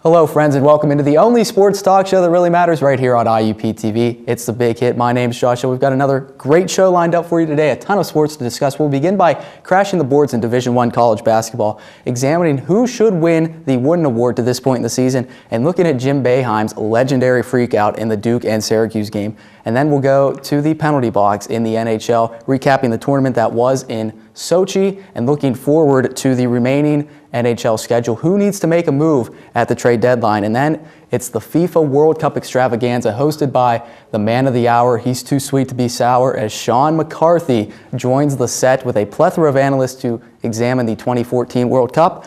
Hello friends, and welcome into the only sports talk show that really matters right here on IUP-TV. It's The Big Hit. My name's Joshua. We've got another great show lined up for you today, a ton of sports to discuss. We'll begin by crashing the boards in Division I college basketball, examining who should win the Wooden Award to this point in the season, and looking at Jim Boeheim's legendary freakout in the Duke and Syracuse game. And then we'll go to the penalty box in the NHL, recapping the tournament that was in Sochi and looking forward to the remaining NHL schedule. Who needs to make a move at the trade deadline? And then it's the FIFA World Cup extravaganza hosted by the man of the hour. He's too sweet to be sour, as Sean McCarthy joins the set with a plethora of analysts to examine the 2014 World Cup.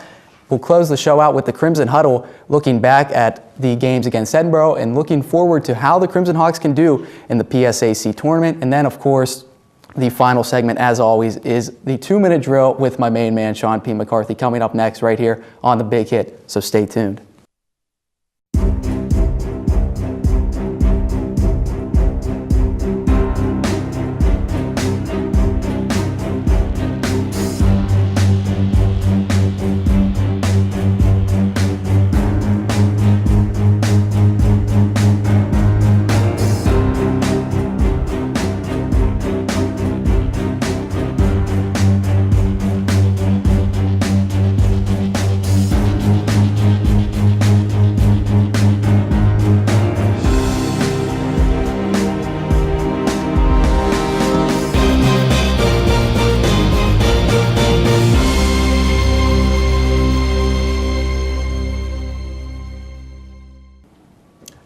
We'll close the show out with the Crimson Huddle, looking back at the games against Edinburgh and looking forward to how the Crimson Hawks can do in the PSAC tournament. And then, of course, the final segment, as always, is the 2-minute drill with my main man, Sean P. McCarthy, coming up next right here on The Big Hit. So stay tuned.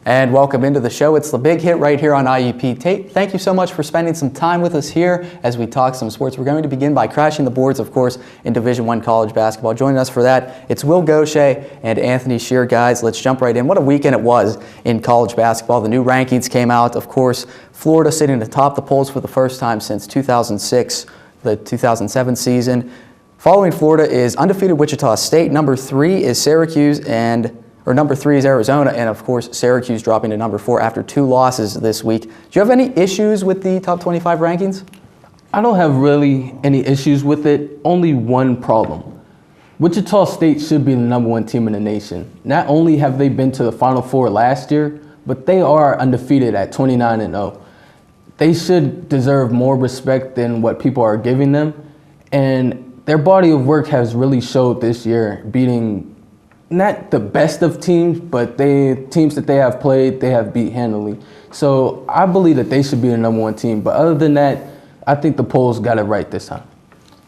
And welcome into the show. It's The Big Hit right here on IUP. Thank you so much for spending some time with us here as we talk some sports. We're going to begin by crashing the boards, of course, in Division I college basketball. Joining us for that, it's Will Gaucher and Anthony Shear. Guys, let's jump right in. What a weekend it was in college basketball. The new rankings came out. Of course, Florida sitting atop the polls for the first time since 2006, the 2007 season. Following Florida is undefeated Wichita State. Number 3 is Syracuse, number 3 is Arizona, and of course Syracuse dropping to number 4 after 2 losses this week. Do you have any issues with the top 25 rankings? I don't have really any issues with it, only one problem. Wichita State should be the number 1 team in the nation. Not only have they been to the Final Four last year, but they are undefeated at 29-0. They should deserve more respect than what people are giving them, and their body of work has really showed this year, beating not the best of teams, but teams that they have played, they have beat handily. So I believe that they should be the number 1 team. But other than that, I think the polls got it right this time.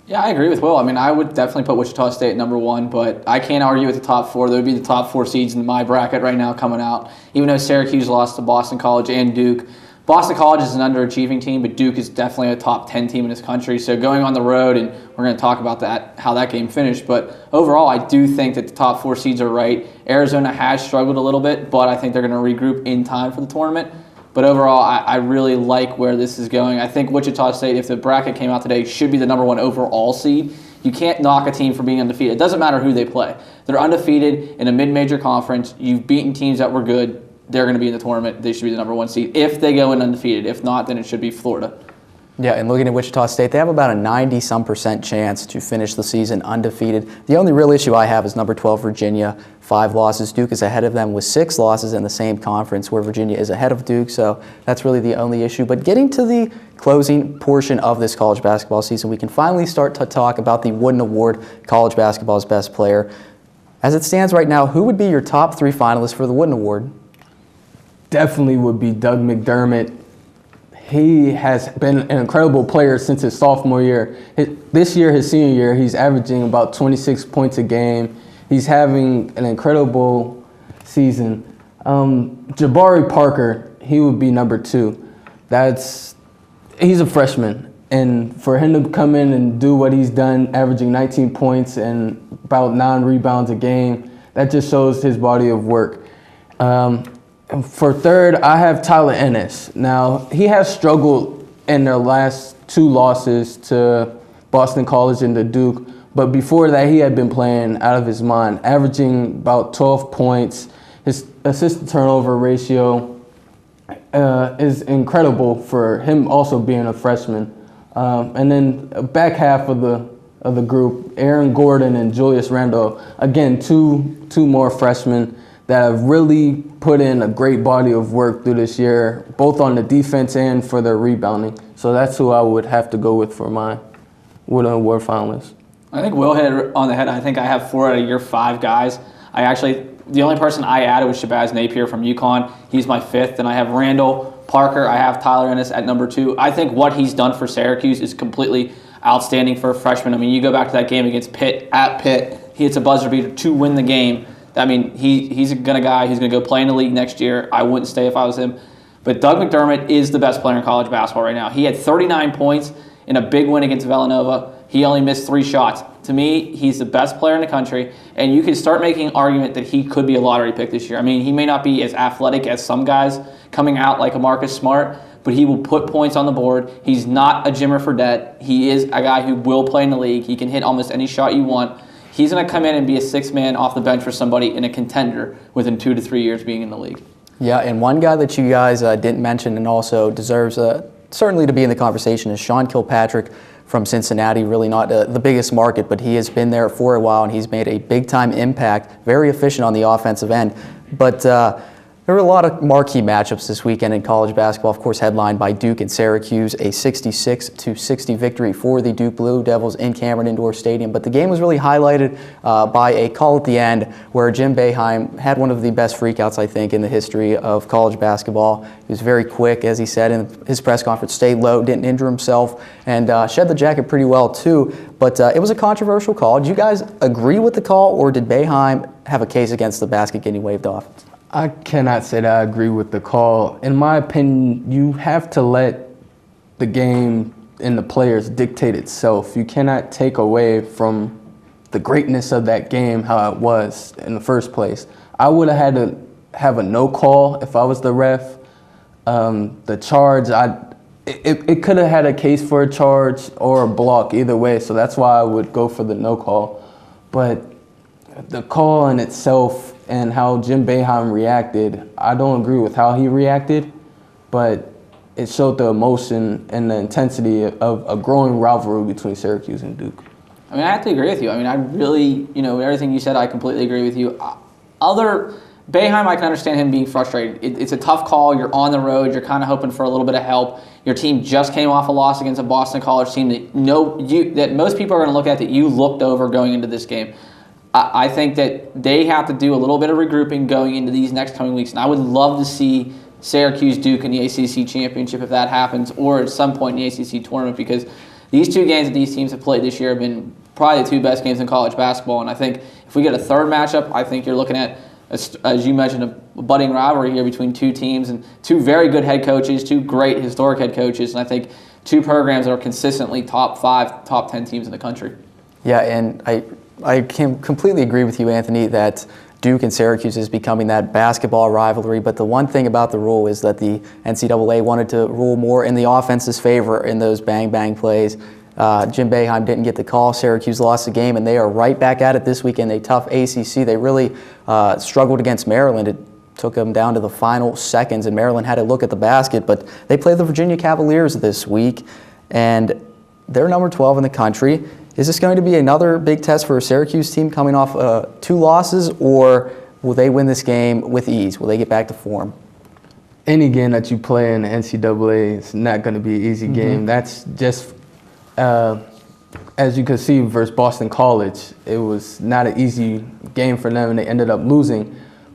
Yeah, I agree with Will. I mean, I would definitely put Wichita State at number 1, but I can't argue with the top 4. They would be the top 4 seeds in my bracket right now coming out. Even though Syracuse lost to Boston College and Duke. Boston College is an underachieving team, but Duke is definitely a top 10 team in this country. So going on the road, and we're going to talk about that, how that game finished. But overall, I do think that the top 4 seeds are right. Arizona has struggled a little bit, but I think they're going to regroup in time for the tournament. But overall, I really like where this is going. I think Wichita State, if the bracket came out today, should be the number 1 overall seed. You can't knock a team for being undefeated. It doesn't matter who they play. They're undefeated in a mid-major conference. You've beaten teams that were good. They're going to be in the tournament. They should be the number 1 seed if they go in undefeated. If not, then it should be Florida. Yeah, and looking at Wichita State, they have about a 90-some% chance to finish the season undefeated. The only real issue I have is number 12, Virginia, 5 losses. Duke is ahead of them with 6 losses in the same conference, where Virginia is ahead of Duke, so that's really the only issue. But getting to the closing portion of this college basketball season, we can finally start to talk about the Wooden Award, college basketball's best player. As it stands right now, who would be your top 3 finalists for the Wooden Award? Definitely would be Doug McDermott. He has been an incredible player since his sophomore year. This year, his senior year, he's averaging about 26 points a game. He's having an incredible season. Jabari Parker, he would be number 2. He's a freshman, and for him to come in and do what he's done, averaging 19 points and about 9 rebounds a game, that just shows his body of work. For third, I have Tyler Ennis. Now, he has struggled in their last 2 losses to Boston College and to Duke, but before that, he had been playing out of his mind, averaging about 12 points. His assist-to-turnover ratio is incredible for him also being a freshman. And then back half of the group, Aaron Gordon and Julius Randle, again, two more freshmen that have really put in a great body of work through this year, both on the defense and for their rebounding. So that's who I would have to go with for my Woodland Award finalist. I think Will hit it on the head. I think I have 4 out of your 5 guys. The only person I added was Shabazz Napier from UConn. He's my 5th. And I have Randall Parker. I have Tyler Ennis at number 2. I think what he's done for Syracuse is completely outstanding for a freshman. I mean, you go back to that game against Pitt at Pitt. He hits a buzzer beater to win the game. I mean, he's a guy who's going to go play in the league next year. I wouldn't stay if I was him. But Doug McDermott is the best player in college basketball right now. He had 39 points in a big win against Villanova. He only missed 3 shots. To me, he's the best player in the country, and you can start making an argument that he could be a lottery pick this year. I mean, he may not be as athletic as some guys coming out like a Marcus Smart, but he will put points on the board. He's not a Jimmer Fredette. He is a guy who will play in the league. He can hit almost any shot you want. He's going to come in and be a 6th man off the bench for somebody in a contender within 2 to 3 years being in the league. Yeah, and one guy that you guys didn't mention and also deserves certainly to be in the conversation is Sean Kilpatrick from Cincinnati. Really not the biggest market, but he has been there for a while and he's made a big-time impact, very efficient on the offensive end. But there were a lot of marquee matchups this weekend in college basketball, of course headlined by Duke and Syracuse, a 66-60 victory for the Duke Blue Devils in Cameron Indoor Stadium. But the game was really highlighted by a call at the end where Jim Boeheim had one of the best freakouts, I think, in the history of college basketball. He was very quick, as he said in his press conference, stayed low, didn't injure himself, and shed the jacket pretty well too. But it was a controversial call. Did you guys agree with the call, or did Boeheim have a case against the basket getting waved off? I cannot say that I agree with the call. In my opinion, you have to let the game and the players dictate itself. You cannot take away from the greatness of that game, how it was in the first place. I would have had to have a no call if I was the ref. The charge, it could have had a case for a charge or a block either way, so that's why I would go for the no call. But the call in itself and how Jim Boeheim reacted, I don't agree with how he reacted, but it showed the emotion and the intensity of a growing rivalry between Syracuse and Duke. I mean, I have to agree with you. I mean, I really, everything you said, I completely agree with you. Boeheim, I can understand him being frustrated. It's a tough call. You're on the road. You're kind of hoping for a little bit of help. Your team just came off a loss against a Boston College team that most people are going to look at that you looked over going into this game. I think that they have to do a little bit of regrouping going into these next coming weeks. And I would love to see Syracuse Duke in the ACC championship if that happens, or at some point in the ACC tournament, because these 2 games that these teams have played this year have been probably the 2 best games in college basketball. And I think if we get a 3rd matchup, I think you're looking at, as you mentioned, a budding rivalry here between 2 teams and 2 very good head coaches, 2 great historic head coaches, and I think 2 programs that are consistently top 5, top 10 teams in the country. Yeah, and I can completely agree with you, Anthony, that Duke and Syracuse is becoming that basketball rivalry. But the one thing about the rule is that the NCAA wanted to rule more in the offense's favor in those bang-bang plays. Jim Boeheim didn't get the call. Syracuse lost the game, and they are right back at it this weekend. A tough ACC. They really struggled against Maryland. It took them down to the final seconds, and Maryland had to look at the basket. But they play the Virginia Cavaliers this week, and they're number 12 in the country. Is this going to be another big test for a Syracuse team coming off 2 losses, or will they win this game with ease? Will they get back to form? Any game that you play in the NCAA is not going to be an easy game. That's just, as you can see, versus Boston College, it was not an easy game for them, and they ended up losing.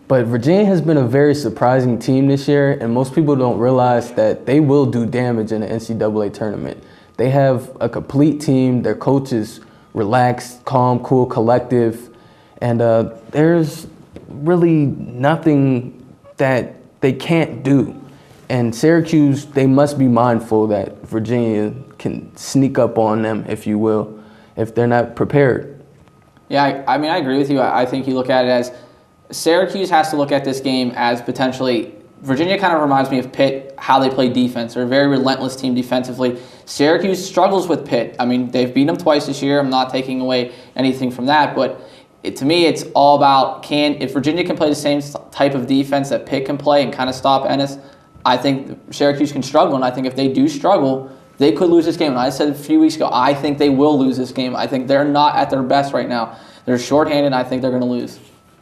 But Virginia has been a very surprising team this year, and most people don't realize that they will do damage in the NCAA tournament. They have a complete team. Their coach is relaxed, calm, cool, collective. And there's really nothing that they can't do. And Syracuse, they must be mindful that Virginia can sneak up on them, if you will, if they're not prepared. Yeah, I mean, I agree with you. I think you look at it as Syracuse has to look at this game as potentially Virginia kind of reminds me of Pitt, how they play defense. They're a very relentless team defensively. Syracuse struggles with Pitt. I mean, they've beaten them twice this year. I'm not taking away anything from that, but to me, it's all about if Virginia can play the same type of defense that Pitt can play and kind of stop Ennis, I think Syracuse can struggle, and I think if they do struggle, they could lose this game. And I said a few weeks ago, I think they will lose this game. I think they're not at their best right now. They're shorthanded, and I think they're going to lose.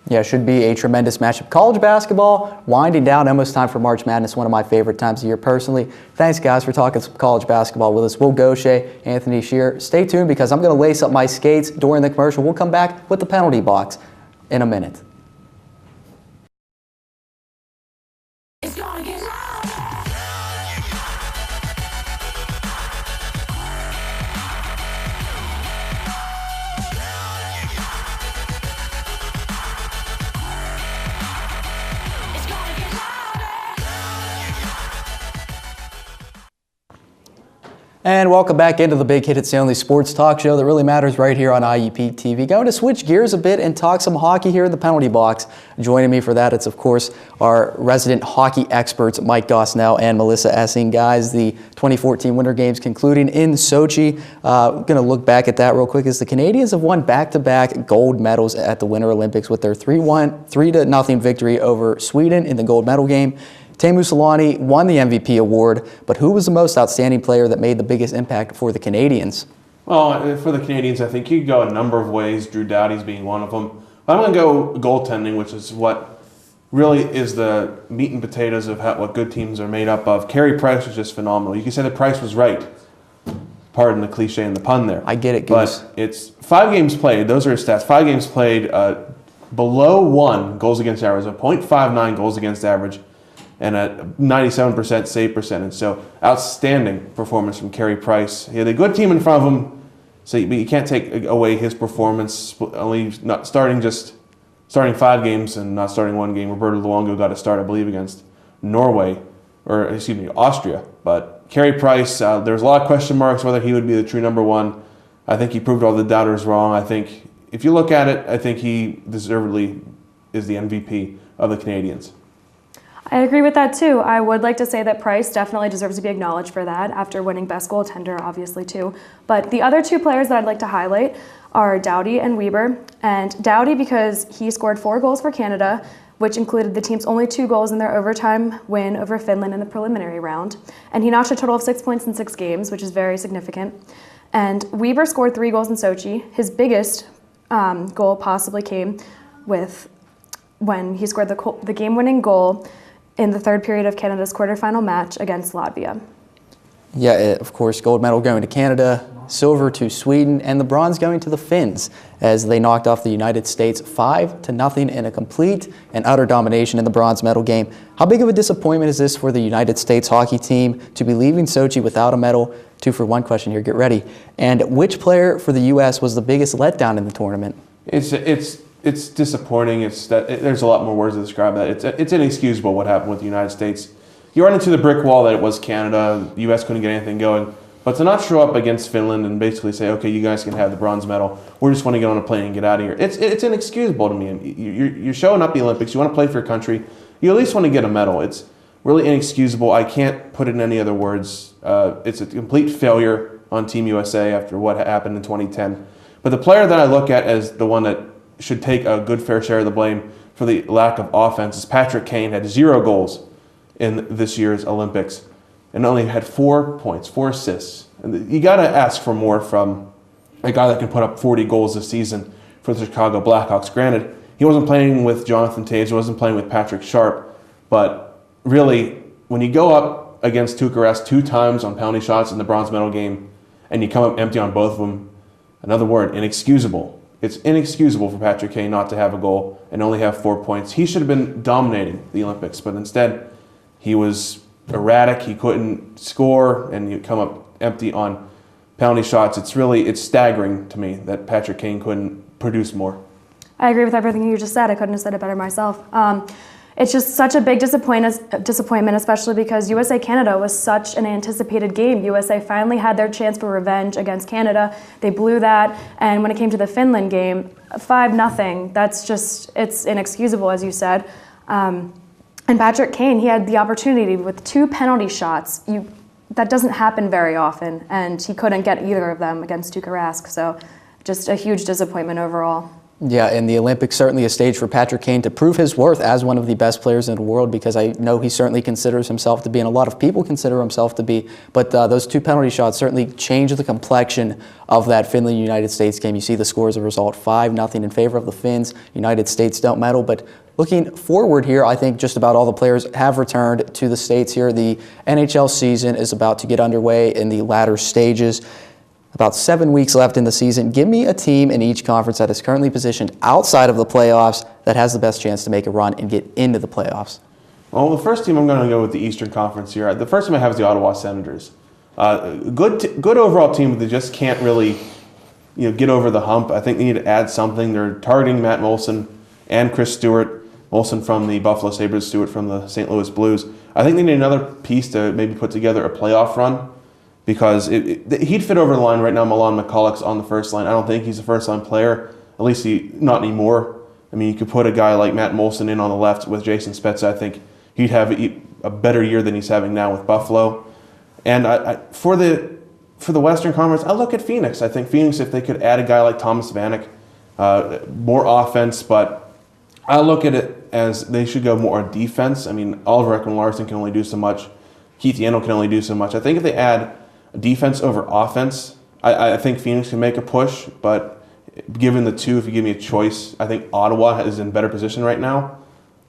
Yeah, it should be a tremendous matchup. College basketball winding down, almost time for March Madness, one of my favorite times of year personally. Thanks, guys, for talking some college basketball with us. Will Gaucher, Anthony Shearer. Stay tuned because I'm going to lace up my skates during the commercial. We'll come back with the penalty box in a minute. It's gonna get louder. It's gonna get louder. And welcome back into the Big Hit. It's the only sports talk show that really matters right here on IUP-TV. Going to switch gears a bit and talk some hockey here in the penalty box. Joining me for that, it's of course our resident hockey experts, Mike Gosnell and Melissa Essing. Guys, the 2014 Winter Games concluding in Sochi. Going to look back at that real quick as the Canadians have won back-to-back gold medals at the Winter Olympics with their 3-0 victory over Sweden in the gold medal game. Teemu Selanne won the MVP award, but who was the most outstanding player that made the biggest impact for the Canadians? Well, for the Canadians, I think you could go a number of ways, Drew Doughty's being one of them. I'm going to go goaltending, which is what really is the meat and potatoes of what good teams are made up of. Carey Price was just phenomenal. You can say the Price was right. Pardon the cliche and the pun there. I get it, Goose. But it's 5 games played. Those are his stats. 5 games played, below 1 goals against average, a .59 goals against average, and a 97% save percentage. So outstanding performance from Carey Price. He had a good team in front of him, so you can't take away his performance. Only not starting 5 games and not starting 1 game. Roberto Luongo got a start, I believe, against Austria. But Carey Price, there's a lot of question marks whether he would be the true number 1. I think he proved all the doubters wrong. I think if you look at it, I think he deservedly is the MVP of the Canadians. I agree with that too. I would like to say that Price definitely deserves to be acknowledged for that after winning Best Goaltender, obviously too. But the other 2 players that I'd like to highlight are Doughty and Weber. And Doughty because he scored 4 goals for Canada, which included the team's only 2 goals in their overtime win over Finland in the preliminary round. And he notched a total of 6 points in 6 games, which is very significant. And Weber scored 3 goals in Sochi. His biggest goal possibly came when he scored the game-winning goal in the 3rd period of Canada's quarterfinal match against Latvia. Yeah, of course, gold medal going to Canada, silver to Sweden, and the bronze going to the Finns as they knocked off the United States 5-0 in a complete and utter domination in the bronze medal game. How big of a disappointment is this for the United States hockey team to be leaving Sochi without a medal? 2 for 1 question here, get ready. And which player for the U.S. was the biggest letdown in the tournament? It's disappointing. There's a lot more words to describe that. It's inexcusable what happened with the United States. You run into the brick wall that it was Canada. The U.S. couldn't get anything going. But to not show up against Finland and basically say, okay, you guys can have the bronze medal. We just want to get on a plane and get out of here. It's inexcusable to me. You're showing up the Olympics. You want to play for your country. You at least want to get a medal. It's really inexcusable. I can't put it in any other words. It's a complete failure on Team USA after what happened in 2010. But the player that I look at as the one that should take a good fair share of the blame for the lack of offense is Patrick Kane. Had 0 goals in this year's Olympics and only had 4 points, 4 assists. And you got to ask for more from a guy that can put up 40 goals this season for the Chicago Blackhawks. Granted, he wasn't playing with Jonathan Toews, he wasn't playing with Patrick Sharp, but really, when you go up against Tuukka Rask 2 times on penalty shots in the bronze medal game and you come up empty on both of them, another word, inexcusable. It's inexcusable for Patrick Kane not to have a goal and only have 4 points. He should have been dominating the Olympics, but instead he was erratic. He couldn't score, and you come up empty on penalty shots. It's staggering to me that Patrick Kane couldn't produce more. I agree with everything you just said. I couldn't have said it better myself. It's just such a big disappointment, especially because USA-Canada was such an anticipated game. USA finally had their chance for revenge against Canada. They blew that, and when it came to the Finland game, 5-0. It's inexcusable, as you said. And Patrick Kane, he had the opportunity with 2 penalty shots. That doesn't happen very often, and he couldn't get either of them against Tuukka Rask. So just a huge disappointment overall. Yeah, and the Olympics certainly a stage for Patrick Kane to prove his worth as one of the best players in the world, because I know he certainly considers himself to be, and a lot of people consider himself to be, but those 2 penalty shots certainly changed the complexion of that Finland-United States game. You see the score as a result, 5-0 in favor of the Finns. United States don't medal, but looking forward here, I think just about all the players have returned to the States here. The NHL season is about to get underway in the latter stages. About 7 weeks left in the season. Give me a team in each conference that is currently positioned outside of the playoffs that has the best chance to make a run and get into the playoffs. Well, the first team I'm going to go with the Eastern Conference here. The first team I have is the Ottawa Senators. Good overall team, but they just can't really get over the hump. I think they need to add something. They're targeting Matt Moulson and Chris Stewart. Moulson from the Buffalo Sabres, Stewart from the St. Louis Blues. I think they need another piece to maybe put together a playoff run, because he'd fit over the line right now. Milan McCulloch's on the first line. I don't think he's a first-line player, at least not anymore. I mean, you could put a guy like Matt Moulson in on the left with Jason Spezza. I think he'd have a better year than he's having now with Buffalo. And for the Western Conference, I look at Phoenix. I think Phoenix, if they could add a guy like Thomas Vanek, more offense, but I look at it as they should go more on defense. I mean, Oliver Ekman-Larsson can only do so much. Keith Yandel can only do so much. I think if they add defense over offense, I think Phoenix can make a push, but given the two, if you give me a choice, I think Ottawa is in better position right now.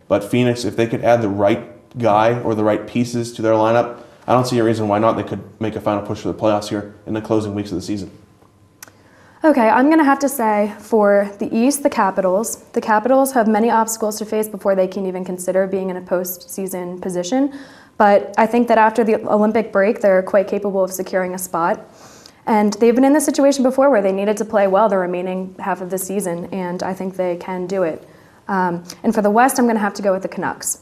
But Phoenix, if they could add the right guy or the right pieces to their lineup, I don't see a reason why not. They could make a final push for the playoffs here in the closing weeks of the season. Okay, I'm going to have to say for the East, the Capitals. The Capitals have many obstacles to face before they can even consider being in a postseason position. But I think that after the Olympic break, they're quite capable of securing a spot. And they've been in this situation before where they needed to play well the remaining half of the season, and I think they can do it. And for the West, I'm going to have to go with the Canucks.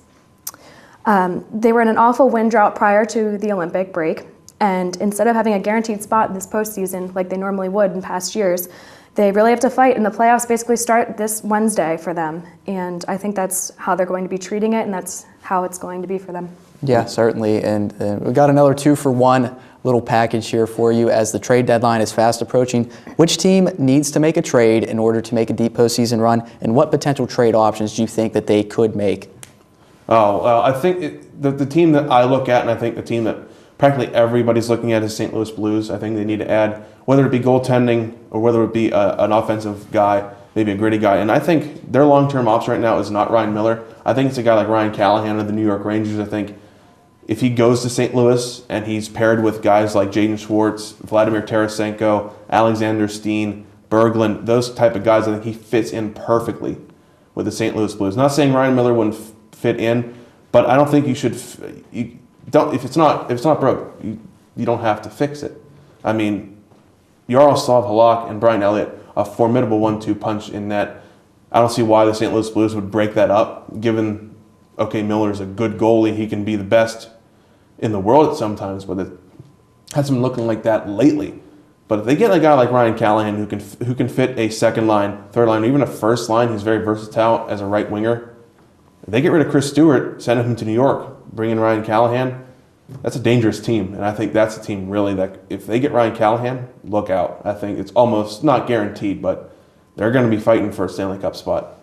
They were in an awful win drought prior to the Olympic break, and instead of having a guaranteed spot in this postseason like they normally would in past years, they really have to fight, and the playoffs basically start this Wednesday for them. And I think that's how they're going to be treating it, and that's how it's going to be for them. Yeah, certainly. And we've got another 2-for-1 little package here for you as the trade deadline is fast approaching. Which team needs to make a trade in order to make a deep postseason run, and what potential trade options do you think that they could make? I think the team that I look at, and I think the team that practically everybody's looking at, is St. Louis Blues. I think they need to add, whether it be goaltending or whether it be an offensive guy, maybe a gritty guy. And I think their long-term option right now is not Ryan Miller. I think it's a guy like Ryan Callahan of the New York Rangers. I think if he goes to St. Louis and he's paired with guys like Jaden Schwartz, Vladimir Tarasenko, Alexander Steen, Berglund, those type of guys, I think he fits in perfectly with the St. Louis Blues. Not saying Ryan Miller wouldn't fit in, but I don't think you should. If it's not broke, you don't have to fix it. I mean, Yaroslav Halak and Brian Elliott, a formidable 1-2 punch in net. I don't see why the St. Louis Blues would break that up, given, okay, Miller's a good goalie. He can be the best in the world at sometimes, but it hasn't been looking like that lately. But if they get a guy like Ryan Callahan who can fit a second line, third line, or even a first line, he's very versatile as a right winger. If they get rid of Chris Stewart, send him to New York, bring in Ryan Callahan, that's a dangerous team. And I think that's a team really that if they get Ryan Callahan, look out. I think it's almost not guaranteed, but they're going to be fighting for a Stanley Cup spot.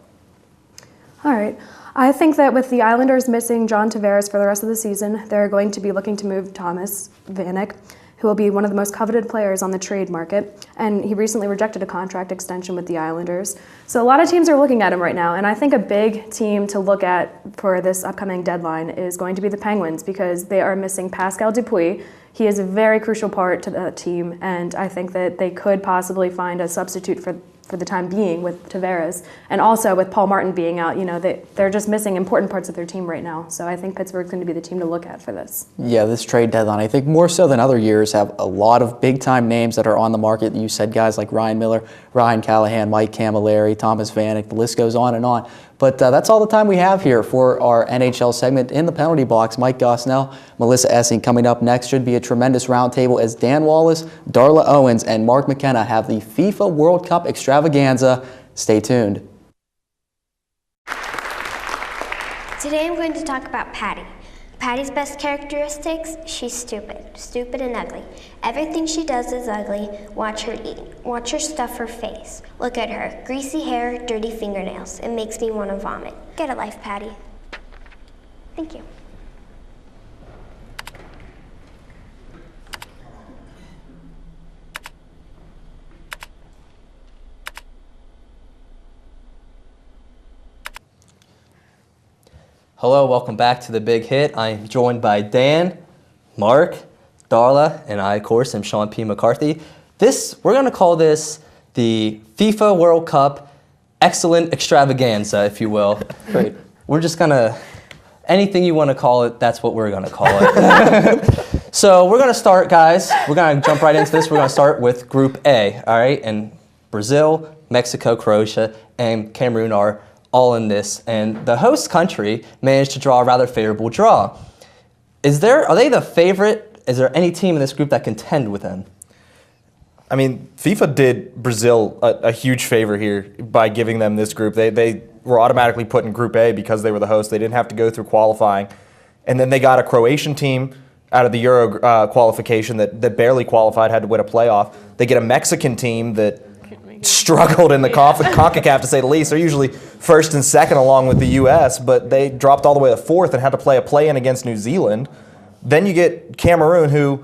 All right. I think that with the Islanders missing John Tavares for the rest of the season, they're going to be looking to move Thomas Vanek, who will be one of the most coveted players on the trade market. And he recently rejected a contract extension with the Islanders. So a lot of teams are looking at him right now. And I think a big team to look at for this upcoming deadline is going to be the Penguins, because they are missing Pascal Dupuis. He is a very crucial part to the team. And I think that they could possibly find a substitute for the time being with Tavares. And also with Paul Martin being out, they're just missing important parts of their team right now. So I think Pittsburgh's going to be the team to look at for this. Yeah, this trade deadline, I think more so than other years, have a lot of big-time names that are on the market. You said guys like Ryan Miller, Ryan Callahan, Mike Camilleri, Thomas Vanek, the list goes on and on. But that's all the time we have here for our NHL segment. In the penalty box, Mike Gosnell, Melissa Essing. Coming up next should be a tremendous roundtable as Dan Wallace, Darla Owens, and Mark McKenna have the FIFA World Cup extravaganza. Stay tuned. Today I'm going to talk about Patty. Patty's best characteristics, she's stupid. Stupid and ugly. Everything she does is ugly. Watch her eat. Watch her stuff her face. Look at her. Greasy hair, dirty fingernails. It makes me want to vomit. Get a life, Patty. Thank you. Hello, welcome back to The Big Hit. I am joined by Dan, Mark, Darla, and I, of course, am Sean P. McCarthy. We're going to call this the FIFA World Cup Excellent Extravaganza, if you will. Great. We're just going to, anything you want to call it, that's what we're going to call it. So we're going to start, guys. We're going to jump right into this. We're going to start with Group A, all right? And Brazil, Mexico, Croatia, and Cameroon are all in this, and the host country managed to draw a rather favorable draw. Are they the favorite? Is there any team in this group that contend with them? I mean, FIFA did Brazil a huge favor here by giving them this group. They were automatically put in Group A because they were the host. They didn't have to go through qualifying. And then they got a Croatian team out of the Euro qualification that barely qualified, had to win a playoff. They get a Mexican team that struggled in the CONCACAF, to say the least. They're usually first and second along with the U.S., but they dropped all the way to fourth and had to play a play-in against New Zealand. Then you get Cameroon, who,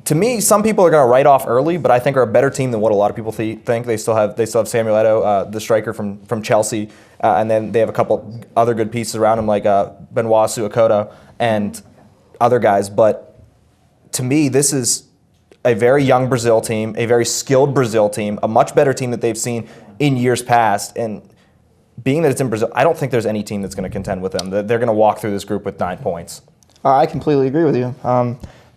to me, some people are going to write off early, but I think are a better team than what a lot of people think. They still have Samuel Eto'o, the striker from Chelsea, and then they have a couple other good pieces around him like Benoit Suakoto and other guys. But to me, this is a very young Brazil team, a very skilled Brazil team, a much better team that they've seen in years past. And being that it's in Brazil, I don't think there's any team that's going to contend with them. They're going to walk through this group with 9 points. I completely agree with you.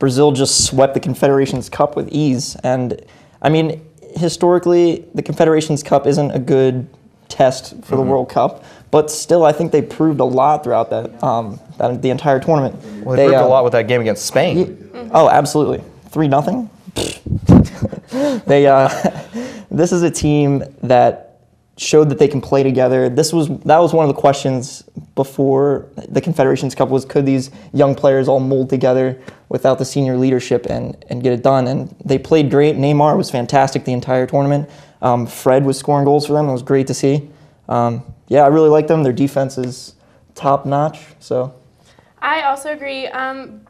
Brazil just swept the Confederations Cup with ease. And, I mean, historically, the Confederations Cup isn't a good test for the World Cup. But still, I think they proved a lot throughout the entire tournament. Well, they proved a lot with that game against Spain. Oh, absolutely. 3-0. This is a team that showed that they can play together. That was one of the questions before the Confederations Cup was, could these young players all mold together without the senior leadership and get it done? And they played great. Neymar was fantastic the entire tournament. Fred was scoring goals for them. It was great to see. I really like them. Their defense is top notch. So I also agree.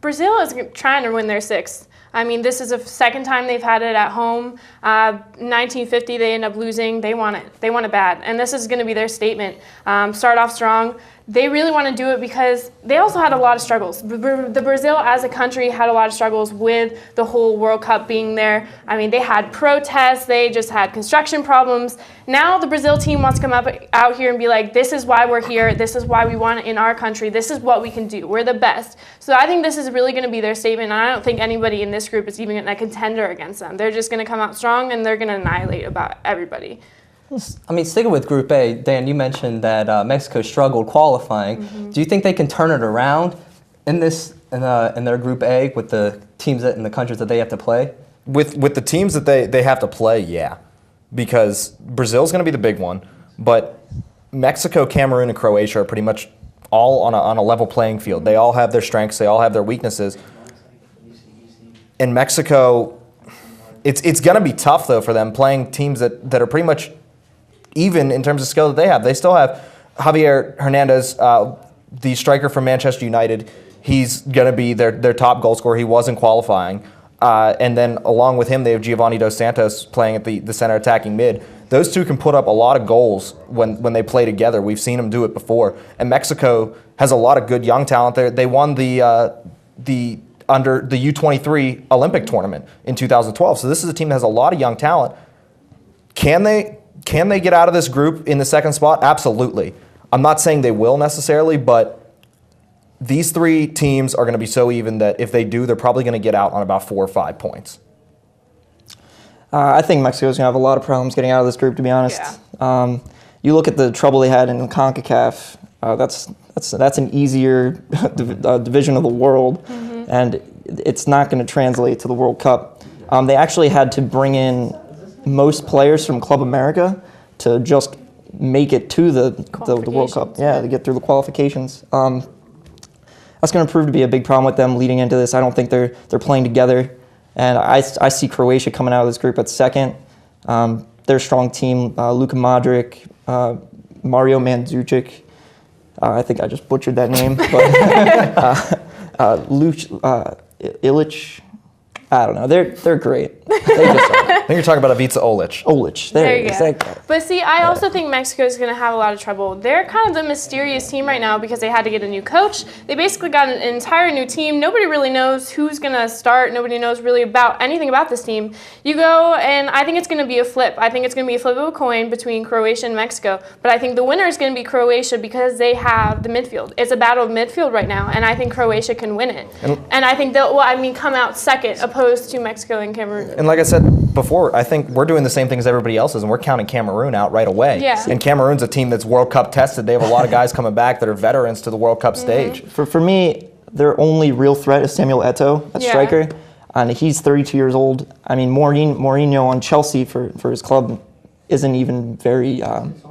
Brazil is trying to win their sixth. I mean, this is the second time they've had it at home. 1950, they end up losing. They want it. They want it bad. And this is going to be their statement. Start off strong. They really want to do it because they also had a lot of struggles. The Brazil as a country had a lot of struggles with the whole World Cup being there. I mean, they had protests. They just had construction problems. Now the Brazil team wants to come out here and be like, this is why we're here. This is why we want it in our country. This is what we can do. We're the best. So I think this is really going to be their statement. And I don't think anybody in this group is even a contender against them. They're just going to come out strong, and they're going to annihilate about everybody. I mean, sticking with Group A, Dan, you mentioned that Mexico struggled qualifying. Do you think they can turn it around in their Group A with the teams and the countries that they have to play? With the teams that they have to play, yeah. Because Brazil's going to be the big one. But Mexico, Cameroon, and Croatia are pretty much all on a level playing field. They all have their strengths. They all have their weaknesses. In Mexico, it's going to be tough, though, for them playing teams that are pretty much even in terms of skill that they have. They still have Javier Hernandez, the striker from Manchester United. He's going to be their top goal scorer. He was in qualifying. And then along with him, they have Giovanni Dos Santos playing at the center attacking mid. Those two can put up a lot of goals when they play together. We've seen them do it before. And Mexico has a lot of good young talent there. They won the under the U-23 Olympic tournament in 2012. So this is a team that has a lot of young talent. Can they get out of this group in the second spot? Absolutely. I'm not saying they will necessarily, but these three teams are going to be so even that if they do, they're probably going to get out on about 4 or 5 points. I think Mexico's going to have a lot of problems getting out of this group, to be honest. Yeah. You look at the trouble they had in CONCACAF, that's an easier division of the world, and it's not going to translate to the World Cup. They actually had to bring in most players from Club America to just make it to the World Cup. Yeah, to get through the qualifications. that's going to prove to be a big problem with them leading into this. I don't think they're playing together, and I see Croatia coming out of this group at second. They're a strong team. Luka Modric, Mario Mandzukic. I think I just butchered that name, but Illich. I don't know. They're great. They just are. I think you're talking about Ivica Olic. Olic. There you go. Exactly. But see, I also think Mexico is going to have a lot of trouble. They're kind of the mysterious team right now because they had to get a new coach. They basically got an entire new team. Nobody really knows who's going to start. Nobody knows really about anything about this team. You go, and I think it's going to be a flip. I think it's going to be a flip of a coin between Croatia and Mexico. But I think the winner is going to be Croatia because they have the midfield. It's a battle of midfield right now, and I think Croatia can win it. And I think they'll, come out second opposed to Mexico and Cameroon. And like I said before, I think we're doing the same thing as everybody else is, and we're counting Cameroon out right away. Yeah. And Cameroon's a team that's World Cup tested. They have a lot of guys coming back that are veterans to the World Cup stage. For me, their only real threat is Samuel Eto'o at striker, and he's 32 years old. I mean, Mourinho on Chelsea for his club isn't even very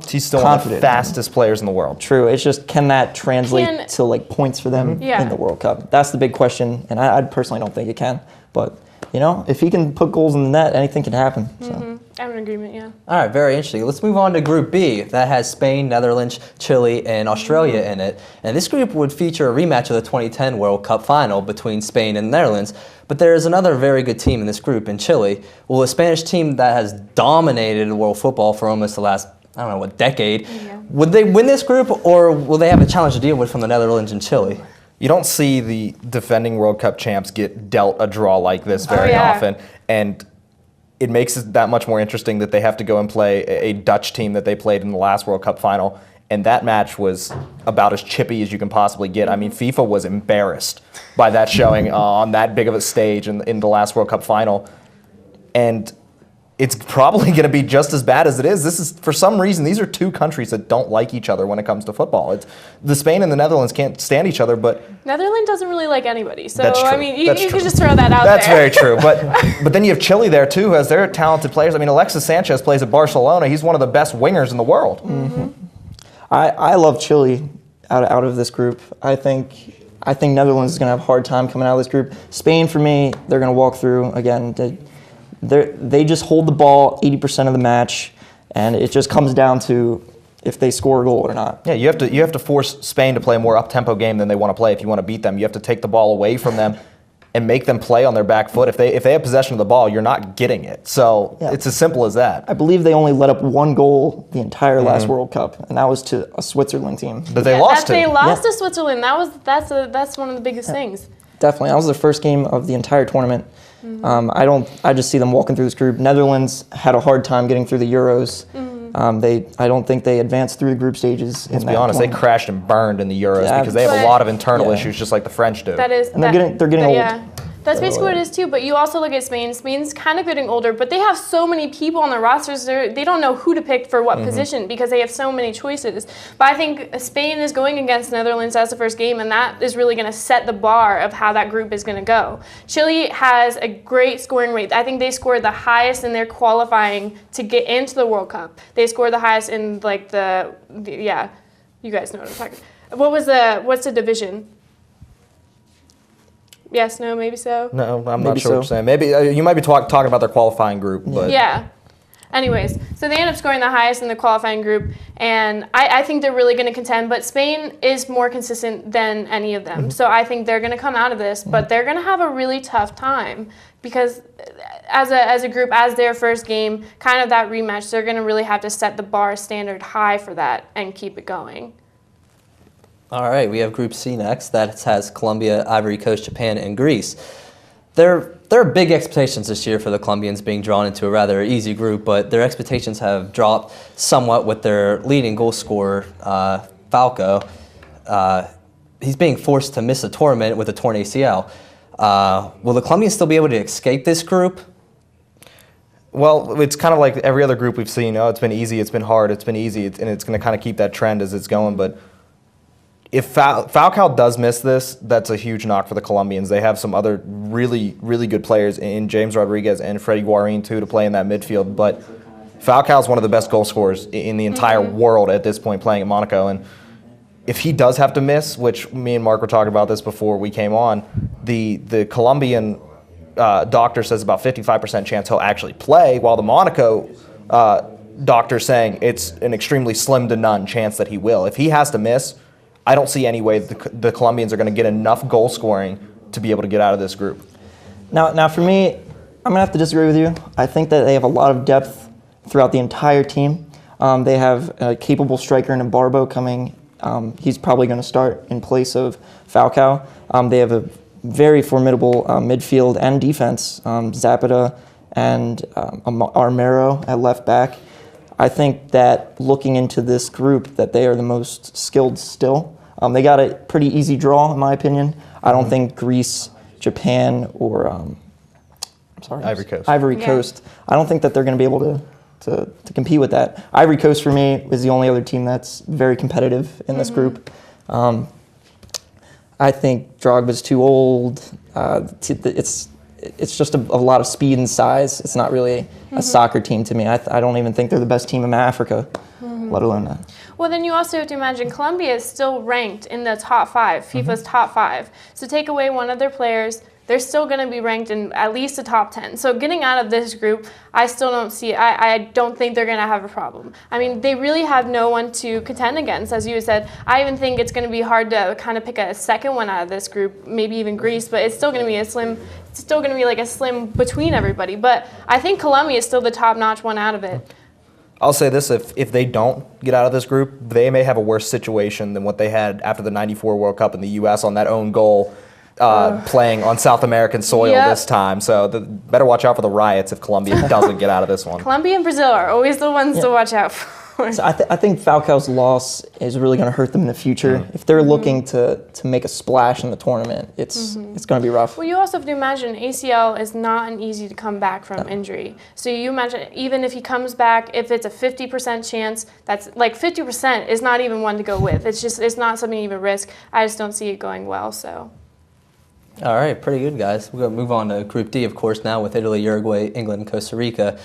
he's still confident. one of the fastest players in the world. True. It's just, can that translate to like points for them in the World Cup? That's the big question, and I personally don't think it can. But you know, if he can put goals in the net, anything can happen. So. I'm in agreement, yeah. All right, very interesting. Let's move on to Group B. That has Spain, Netherlands, Chile, and Australia in it. And this group would feature a rematch of the 2010 World Cup final between Spain and the Netherlands. But there is another very good team in this group in Chile. Well, a Spanish team that has dominated world football for almost the last, I don't know, what, decade. Yeah. Would they win this group, or will they have a challenge to deal with from the Netherlands and Chile? You don't see the defending World Cup champs get dealt a draw like this very often, and it makes it that much more interesting that they have to go and play a Dutch team that they played in the last World Cup final, and that match was about as chippy as you can possibly get. I mean, FIFA was embarrassed by that showing on that big of a stage in the last World Cup final, and it's probably going to be just as bad as it is. This is, for some reason, these are two countries that don't like each other when it comes to football. It's the Spain and the Netherlands can't stand each other, but Netherlands doesn't really like anybody. So that's true. I mean, you That's can true. just throw that out That's there. very true. But then you have Chile there too, who has their talented players. I mean, Alexis Sanchez plays at Barcelona. He's one of the best wingers in the world. I love Chile out of this group. I think Netherlands is going to have a hard time coming out of this group. Spain, for me, they're going to walk through again. They just hold the ball 80% of the match, and it just comes down to if they score a goal or not. Yeah, you have to force Spain to play a more up-tempo game than they want to play if you want to beat them. You have to take the ball away from them and make them play on their back foot. If they have possession of the ball, you're not getting it. So it's as simple as that. I believe they only let up one goal the entire last World Cup, and that was to a Switzerland team. That they lost to. They lost to Switzerland. That's one of the biggest things. Definitely, that was the first game of the entire tournament. I just see them walking through this group. Netherlands had a hard time getting through the Euros. I don't think they advanced through the group stages. Let's be honest, they crashed and burned in the Euros because they have a lot of internal issues, just like the French do. That is, and they're getting old. Yeah. That's basically what it is too, but you also look at Spain. Spain's kind of getting older, but they have so many people on their rosters, they don't know who to pick for what position because they have so many choices. But I think Spain is going against Netherlands as the first game, and that is really going to set the bar of how that group is going to go. Chile has a great scoring rate. I think they scored the highest in their qualifying to get into the World Cup. They scored the highest in like the you guys know what I'm talking about. What's the division? Yes, no, maybe so. No, I'm not sure what you're saying. Maybe you might be talking about their qualifying group. But yeah. Anyways, so they end up scoring the highest in the qualifying group, and I think they're really going to contend, but Spain is more consistent than any of them. So I think they're going to come out of this, but they're going to have a really tough time because as a group, as their first game, kind of that rematch, they're going to really have to set the bar standard high for that and keep it going. All right, we have Group C next. That has Colombia, Ivory Coast, Japan, and Greece. There are big expectations this year for the Colombians being drawn into a rather easy group, but their expectations have dropped somewhat with their leading goal scorer, Falco. He's being forced to miss a tournament with a torn ACL. Will the Colombians still be able to escape this group? Well, it's kind of like every other group we've seen. Oh, it's been easy, it's been hard, it's been easy, and it's going to kind of keep that trend as it's going, but if Falcao does miss this, that's a huge knock for the Colombians. They have some other really, really good players in James Rodriguez and Freddy Guarín, too, to play in that midfield. But Falcao's one of the best goal scorers in the entire world at this point playing at Monaco. And if he does have to miss, which me and Mark were talking about this before we came on, the Colombian doctor says about 55% chance he'll actually play, while the Monaco doctor's saying it's an extremely slim to none chance that he will. If he has to miss, I don't see any way the Colombians are going to get enough goal scoring to be able to get out of this group. Now for me, I'm going to have to disagree with you. I think that they have a lot of depth throughout the entire team. They have a capable striker in Barbo coming. He's probably going to start in place of Falcao. They have a very formidable midfield and defense, Zapata and Armero at left back. I think that looking into this group, that they are the most skilled still. They got a pretty easy draw, in my opinion. I don't think Greece, Japan, or Ivory Coast. I don't think that they're going to be able to compete with that. Ivory Coast, for me, is the only other team that's very competitive in this group. I think Drogba's too old. It's just a lot of speed and size. It's not really a soccer team to me. I don't even think they're the best team in Africa, let alone that. Well, then you also have to imagine Colombia is still ranked in the top 5, FIFA's top 5. So take away one of their players, they're still going to be ranked in at least the top 10. So getting out of this group, I still don't see, I don't think they're going to have a problem. I mean, they really have no one to contend against, as you said. I even think it's going to be hard to kind of pick a second one out of this group, maybe even Greece, but it's still going to be like a slim between everybody. But I think Colombia is still the top-notch one out of it. I'll say this, if they don't get out of this group, they may have a worse situation than what they had after the '94 World Cup in the U.S. on that own goal, playing on South American soil this time. So better watch out for the riots if Colombia doesn't get out of this one. Colombia and Brazil are always the ones to watch out for. So I think Falcao's loss is really going to hurt them in the future. If they're looking to make a splash in the tournament, it's going to be rough. Well, you also have to imagine ACL is not an easy to come back from injury. So you imagine even if he comes back, if it's a 50% chance, that's like 50% is not even one to go with. It's not something you even risk. I just don't see it going well. So. All right, pretty good, guys. We're going to move on to Group D, of course, now with Italy, Uruguay, England, and Costa Rica.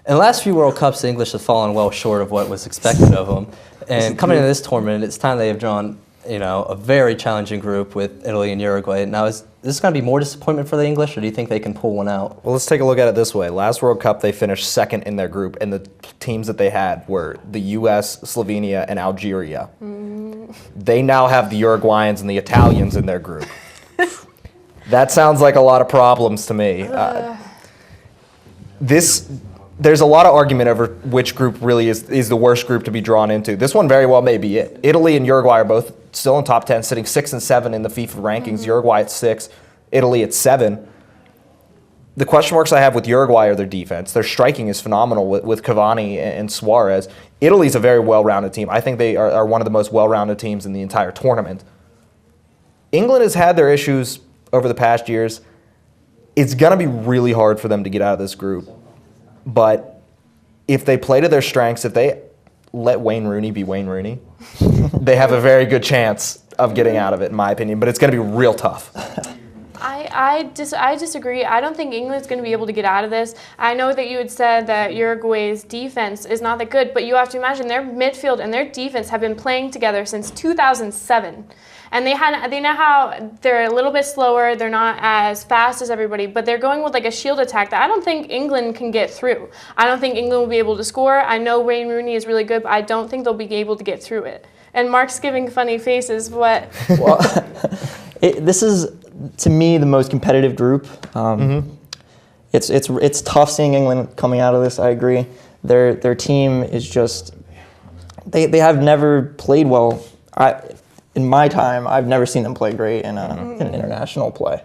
In the last few World Cups, the English have fallen well short of what was expected of them. And coming into this tournament, it's time they have drawn, a very challenging group with Italy and Uruguay. Now, is this going to be more disappointment for the English, or do you think they can pull one out? Well, let's take a look at it this way. Last World Cup, they finished second in their group, and the teams that they had were the U.S., Slovenia, and Algeria. They now have the Uruguayans and the Italians in their group. That sounds like a lot of problems to me. There's a lot of argument over which group really is the worst group to be drawn into. This one very well may be it. Italy and Uruguay are both still in top 10, sitting 6 and 7 in the FIFA rankings. Uruguay at 6, Italy at 7. The question marks I have with Uruguay are their defense. Their striking is phenomenal with Cavani and Suarez. Italy's a very well-rounded team. I think they are one of the most well-rounded teams in the entire tournament. England has had their issues over the past years. It's going to be really hard for them to get out of this group. But if they play to their strengths, if they let Wayne Rooney be Wayne Rooney, they have a very good chance of getting out of it, in my opinion. But it's going to be real tough. I disagree. I don't think England's going to be able to get out of this. I know that you had said that Uruguay's defense is not that good, but you have to imagine their midfield and their defense have been playing together since 2007. And they know how they're a little bit slower, they're not as fast as everybody, but they're going with like a shield attack that I don't think England can get through. I don't think England will be able to score. I know Wayne Rooney is really good, but I don't think they'll be able to get through it. And Mark's giving funny faces. What? Well, this is, to me, the most competitive group. It's tough seeing England coming out of this, I agree. Their team is just, they have never played well. In my time, I've never seen them play great in international play.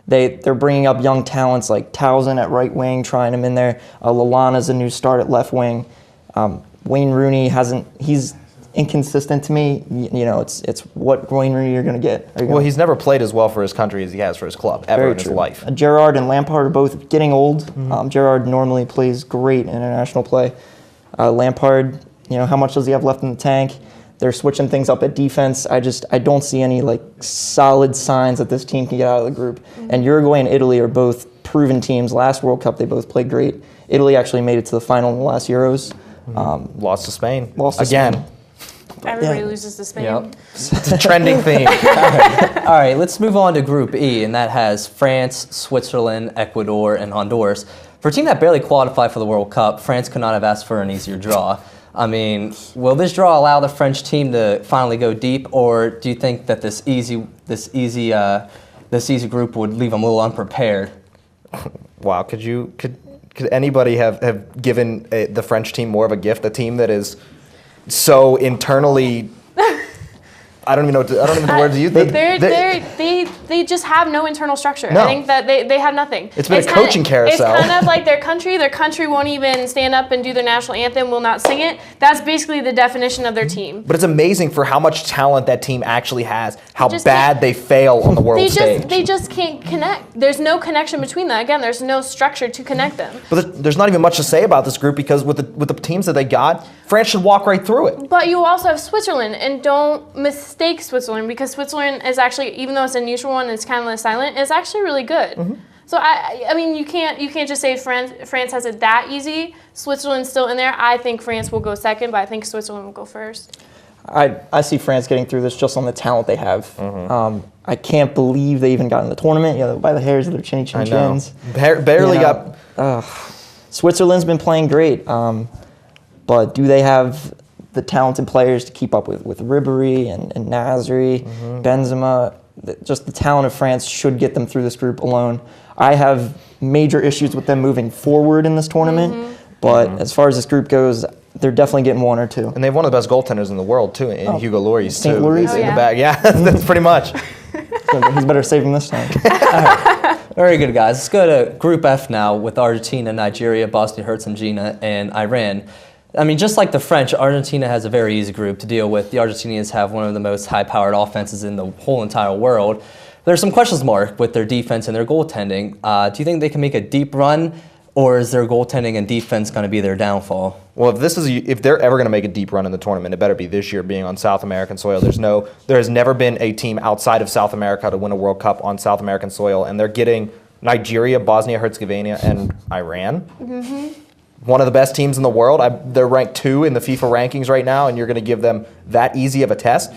They're bringing up young talents like Townsend at right wing, trying him in there. Lallana's a new start at left wing. Wayne Rooney he's inconsistent to me. It's what Wayne Rooney you're going to get. Well, he's never played as well for his country as he has for his club ever in his life. Gerrard and Lampard are both getting old. Gerrard normally plays great in international play. Lampard, how much does he have left in the tank? They're switching things up at defense. I don't see any solid signs that this team can get out of the group. And Uruguay and Italy are both proven teams. Last World Cup, they both played great. Italy actually made it to the final in the last Euros. Lost to Spain. Again. Everybody loses to Spain. Yep. It's a trending theme. All right, let's move on to Group E, and that has France, Switzerland, Ecuador, and Honduras. For a team that barely qualified for the World Cup, France could not have asked for an easier draw. I mean, will this draw allow the French team to finally go deep, or do you think that this easy group would leave them a little unprepared? Wow, could anybody have given the French team more of a gift? A team that is so internally, I don't even know the word to use. They just have no internal structure. No. I think that they have nothing. It's been a coaching carousel. It's kind of like their country. Their country won't even stand up and do their national anthem, will not sing it. That's basically the definition of their team. But it's amazing for how much talent that team actually has, how just bad they fail on the world stage. They just can't connect. There's no connection between them. Again, there's no structure to connect them. But there's not even much to say about this group because with the teams that they got, France should walk right through it. But you also have Switzerland, and don't mistake Switzerland, because Switzerland is actually, even though it's a neutral one and it's kind of silent, it's actually really good. Mm-hmm. So I mean, you can't just say France has it that easy. Switzerland's still in there. I think France will go second, but I think Switzerland will go first. I see France getting through this just on the talent they have. I can't believe they even got in the tournament. By the hairs of their chins. Barely got. Switzerland's been playing great, but do they have the talented players to keep up with Ribéry and Nasri, Benzema? Just the talent of France should get them through this group alone. I have major issues with them moving forward in this tournament, but as far as this group goes, they're definitely getting one or two. And they have one of the best goaltenders in the world too, in Hugo Lloris St. too. Lloris? In the back, yeah, that's pretty much. So he's better save him this time. Very good, guys. Let's go to Group F now with Argentina, Nigeria, Bosnia-Herzegovina, and Iran. I mean, just like the French, Argentina has a very easy group to deal with. The Argentinians have one of the most high-powered offenses in the whole entire world. There's some questions mark with their defense and their goaltending. Do you think they can make a deep run, or is their goaltending and defense going to be their downfall? Well, if they're ever going to make a deep run in the tournament, it better be this year, being on South American soil. There has never been a team outside of South America to win a World Cup on South American soil, and they're getting Nigeria, Bosnia-Herzegovina, and Iran. One of the best teams in the world. They're ranked 2 in the FIFA rankings right now, and you're going to give them that easy of a test?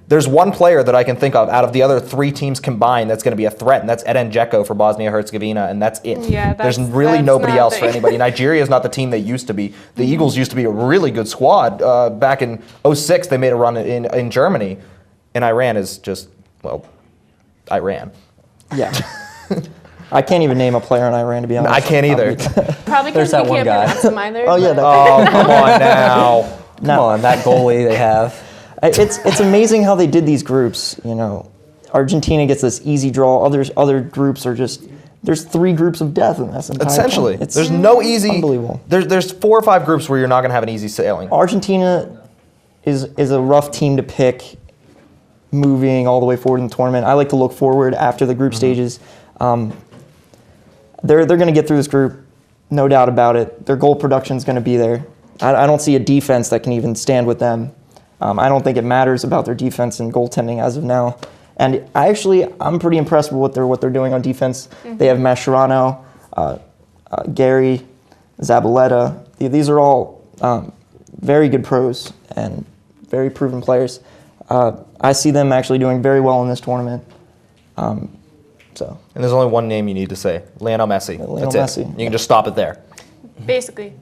There's one player that I can think of out of the other 3 teams combined that's going to be a threat, and that's Edin Dzeko for Bosnia-Herzegovina, and that's it. Yeah, There's really nobody else for anybody. Nigeria is not the team they used to be. The Eagles used to be a really good squad. Back in 2006, they made a run in Germany, and Iran is just, well, Iran. Yeah. I can't even name a player in Iran, to be honest. I can't either. Probably because that we one can't guy. pronounce them either. Oh, yeah. Come on now. Come on, that goalie they have. It's amazing how they did these groups. Argentina gets this easy draw. Other groups are just, there's 3 groups of death in this entire Essentially, tournament. there's no easy. Unbelievable. There's 4 or 5 groups where you're not going to have an easy sailing. Argentina is a rough team to pick moving all the way forward in the tournament. I like to look forward after the group stages. They're going to get through this group, no doubt about it. Their goal production is going to be there. I don't see a defense that can even stand with them. I don't think it matters about their defense and goaltending as of now. And I'm pretty impressed with what they're doing on defense. They have Mascherano, Gary, Zabaleta. These are all very good pros and very proven players. I see them actually doing very well in this tournament. And there's only one name you need to say, Lionel Messi. Lionel That's Messi. it. You can just stop it there. Basically.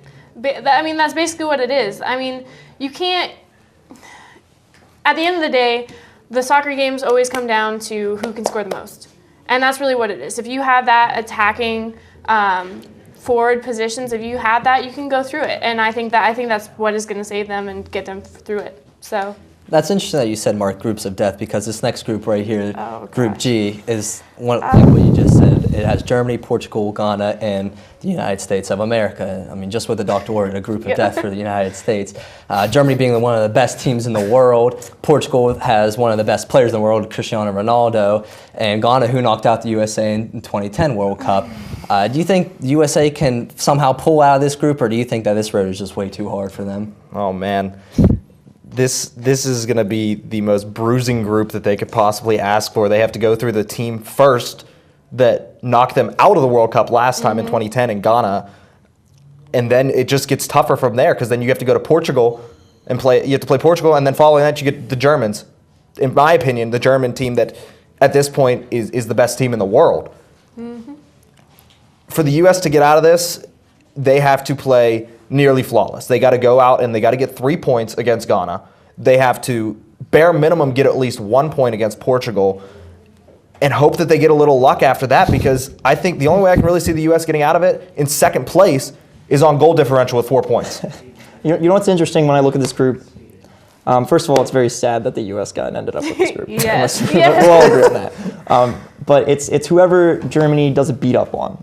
I mean, that's basically what it is. I mean, you can't... At the end of the day, the soccer games always come down to who can score the most. And that's really what it is. If you have that attacking forward positions, if you have that, you can go through it. And I think that's what is going to save them and get them through it. So... That's interesting that you said, Mark, groups of death, because this next group right here, Group G, is like what you just said. It has Germany, Portugal, Ghana, and the United States of America. I mean, just with the Dr. Word, a group of death for the United States. Germany being one of the best teams in the world. Portugal has one of the best players in the world, Cristiano Ronaldo. And Ghana, who knocked out the USA in 2010 World Cup. Do you think the USA can somehow pull out of this group, or do you think that this road is just way too hard for them? Oh, man. This is going to be the most bruising group that they could possibly ask for. They have to go through the team first that knocked them out of the World Cup last time in 2010 in Ghana. And then it just gets tougher from there, because then you have to go to Portugal, and you have to play Portugal, and then following that you get the Germans. In my opinion, the German team that at this point is the best team in the world. Mm-hmm. For the U.S. to get out of this, they have to play nearly flawless. They got to go out and they got to get 3 points against Ghana. They have to bare minimum get at least 1 point against Portugal and hope that they get a little luck after that, because I think the only way I can really see the U.S. getting out of it in second place is on goal differential with 4 points. You know what's interesting when I look at this group? First of all, it's very sad that the U.S. ended up with this group. Yes. We'll all agree on that. But it's whoever Germany doesn't beat up on.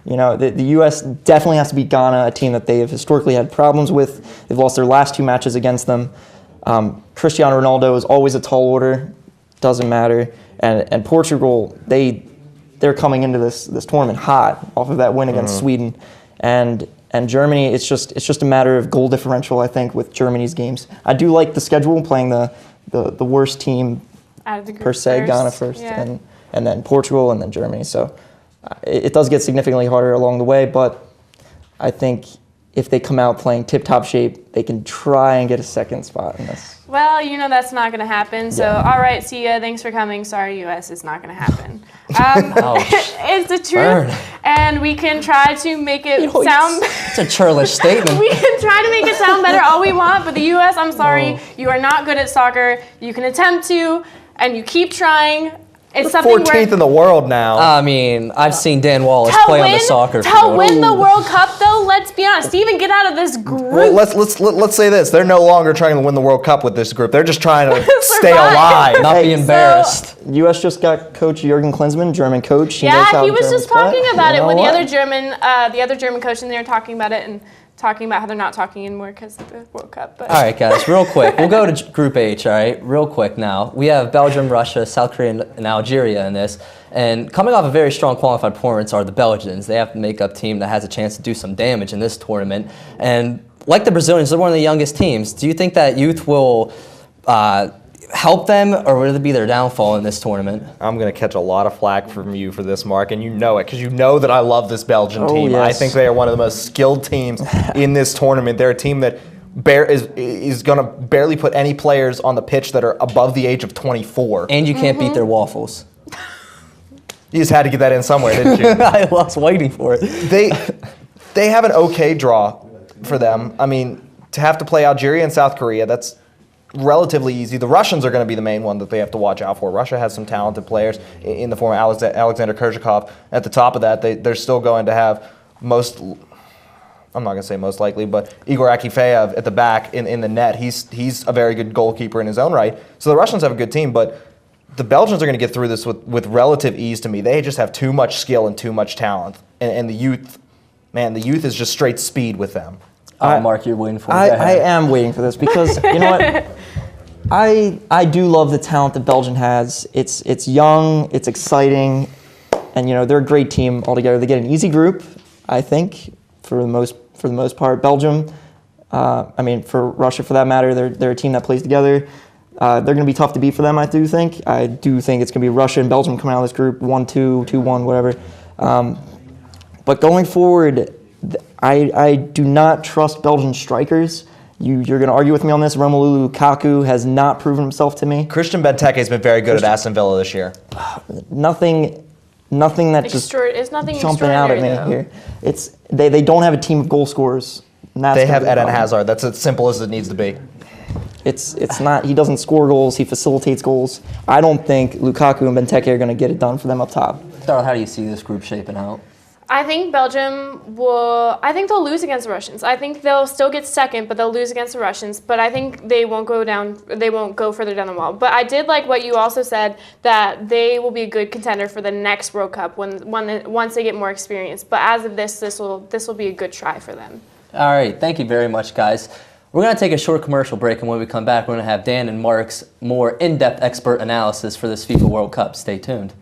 The U.S. definitely has to beat Ghana, a team that they have historically had problems with. They've lost their last 2 matches against them. Cristiano Ronaldo is always a tall order. Doesn't matter. And Portugal, they're coming into this tournament hot off of that win against Sweden. And Germany, it's just a matter of goal differential, I think, with Germany's games. I do like the schedule, playing the worst team Out of the group per se, first. Ghana first, Yeah. and then Portugal, and then Germany. So it does get significantly harder along the way, but I think if they come out playing tip-top shape, they can try and get a second spot in this. Well, that's not going to happen. So, all right, see ya. Thanks for coming. Sorry, U.S. It's not going to happen. It's the truth, Burn. and we can try to make it sound. It's a churlish statement. We can try to make it sound better all we want, but the U.S. I'm sorry, you are not good at soccer. You can attempt to, and you keep trying. It's something 14th in the world now. I mean, I've seen Dan Wallace play on the soccer to field. win the World Cup, though. Let's be honest. Even get out of this group. Well, let's say this: they're no longer trying to win the World Cup with this group. They're just trying to stay alive, not be embarrassed. U.S. just got Coach Jurgen Klinsmann, German coach. He was just talking about it with what? the other German coach, and they were talking about it and talking about how they're not talking anymore because of the World Cup. But. All right, guys, real quick. We'll go to Group H, all right? Real quick now. We have Belgium, Russia, South Korea, and Algeria in this. And coming off a very strong qualified performance are the Belgians. They have to make up a team that has a chance to do some damage in this tournament. And like the Brazilians, they're one of the youngest teams. Do you think that youth will help them, or will it be their downfall in this tournament? I'm going to catch a lot of flack from you for this, Mark, and you know it, because you know that I love this Belgian team. Yes. I think they are one of the most skilled teams in this tournament. They're a team that is going to barely put any players on the pitch that are above the age of 24. And you can't beat their waffles. You just had to get that in somewhere, didn't you? I was waiting for it. They have an okay draw for them. I mean, to have to play Algeria and South Korea, that's relatively easy. The Russians are going to be the main one that they have to watch out for. Russia has some talented players in the form of Alexander Kerzhakov. At the top of that, they're still going to have I'm not going to say most likely, but Igor Akifeev at the back in the net. He's a very good goalkeeper in his own right. So the Russians have a good team, but the Belgians are going to get through this with relative ease to me. They just have too much skill and too much talent. And the youth, man, the youth is just straight speed with them. Mark, you're waiting for it. I am waiting for this because, you know what? I do love the talent that Belgium has. It's young, it's exciting, and they're a great team altogether. They get an easy group, I think, for the most part. Belgium, for Russia for that matter, they're a team that plays together. They're going to be tough to beat for them, I do think. I do think it's going to be Russia and Belgium coming out of this group 1-2, 2-1, whatever. But going forward, I do not trust Belgian strikers. You're going to argue with me on this. Romelu Lukaku has not proven himself to me. Christian Benteke has been very good at Aston Villa this year. Nothing that just nothing jumping out at me though. here. They don't have a team of goal scorers. They have Eden Hazard. That's as simple as it needs to be. It's not. He doesn't score goals. He facilitates goals. I don't think Lukaku and Benteke are going to get it done for them up top. Darryl, how do you see this group shaping out? I think Belgium they'll lose against the Russians. I think they'll still get second, but they'll lose against the Russians. But I think they won't go further down the wall. But I did like what you also said, that they will be a good contender for the next World Cup once they get more experience. But as of this will be a good try for them. All right, thank you very much, guys. We're going to take a short commercial break, and when we come back, we're going to have Dan and Mark's more in-depth expert analysis for this FIFA World Cup. Stay tuned.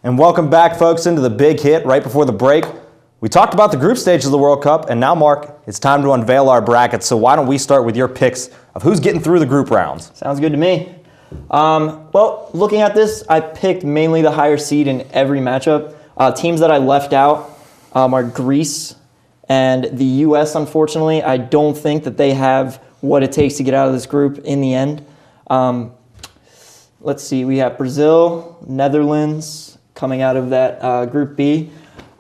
And welcome back, folks, into the big hit right before the break. We talked about the group stage of the World Cup, and now, Mark, it's time to unveil our brackets. So why don't we start with your picks of who's getting through the group rounds? Sounds good to me. Well, looking at this, I picked mainly the higher seed in every matchup. Teams that I left out are Greece And the U.S., unfortunately, I don't think that they have what it takes to get out of this group in the end. Let's see, we have Brazil, Netherlands coming out of that Group B.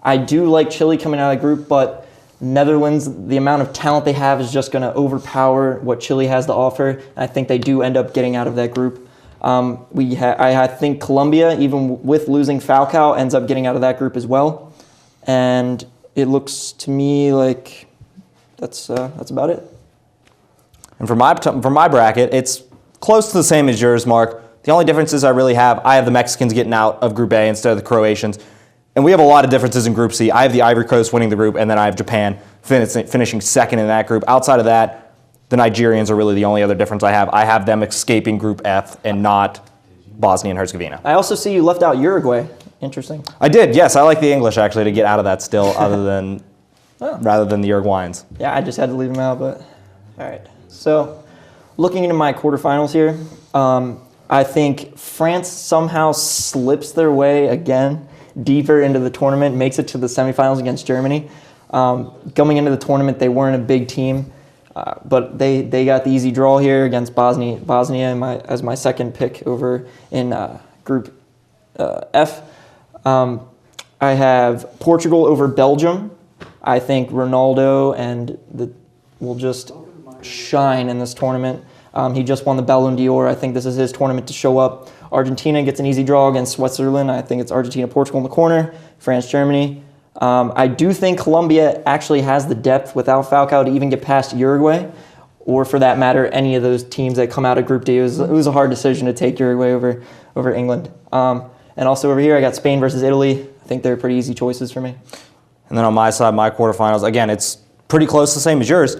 I do like Chile coming out of the group, but Netherlands, the amount of talent they have is just going to overpower what Chile has to offer. I think they do end up getting out of that group. I think Colombia, even with losing Falcao, ends up getting out of that group as well. And it looks to me like that's about it. And for my bracket, it's close to the same as yours, Mark. The only differences I really have, I have the Mexicans getting out of Group A instead of the Croatians. And we have a lot of differences in Group C. I have the Ivory Coast winning the group, and then I have Japan finishing second in that group. Outside of that, the Nigerians are really the only other difference I have. I have them escaping Group F and not Bosnia and Herzegovina. I also see you left out Uruguay. Interesting. I did, yes. I like the English, actually, to get out of that still, rather than the Uruguayans. Yeah, I just had to leave them out, but all right. So looking into my quarterfinals here, I think France somehow slips their way again deeper into the tournament, makes it to the semifinals against Germany. Coming into the tournament, they weren't a big team, but they got the easy draw here against Bosnia as my second pick over in Group F. I have Portugal over Belgium. I think Ronaldo will just shine in this tournament. He just won the Ballon d'Or. I think this is his tournament to show up. Argentina gets an easy draw against Switzerland. I think it's Argentina, Portugal in the corner, France, Germany. I do think Colombia actually has the depth without Falcao to even get past Uruguay, or for that matter, any of those teams that come out of Group D. It was a hard decision to take Uruguay over England. And also over here, I got Spain versus Italy. I think they're pretty easy choices for me. And then on my side, my quarterfinals, again, it's pretty close, the same as yours.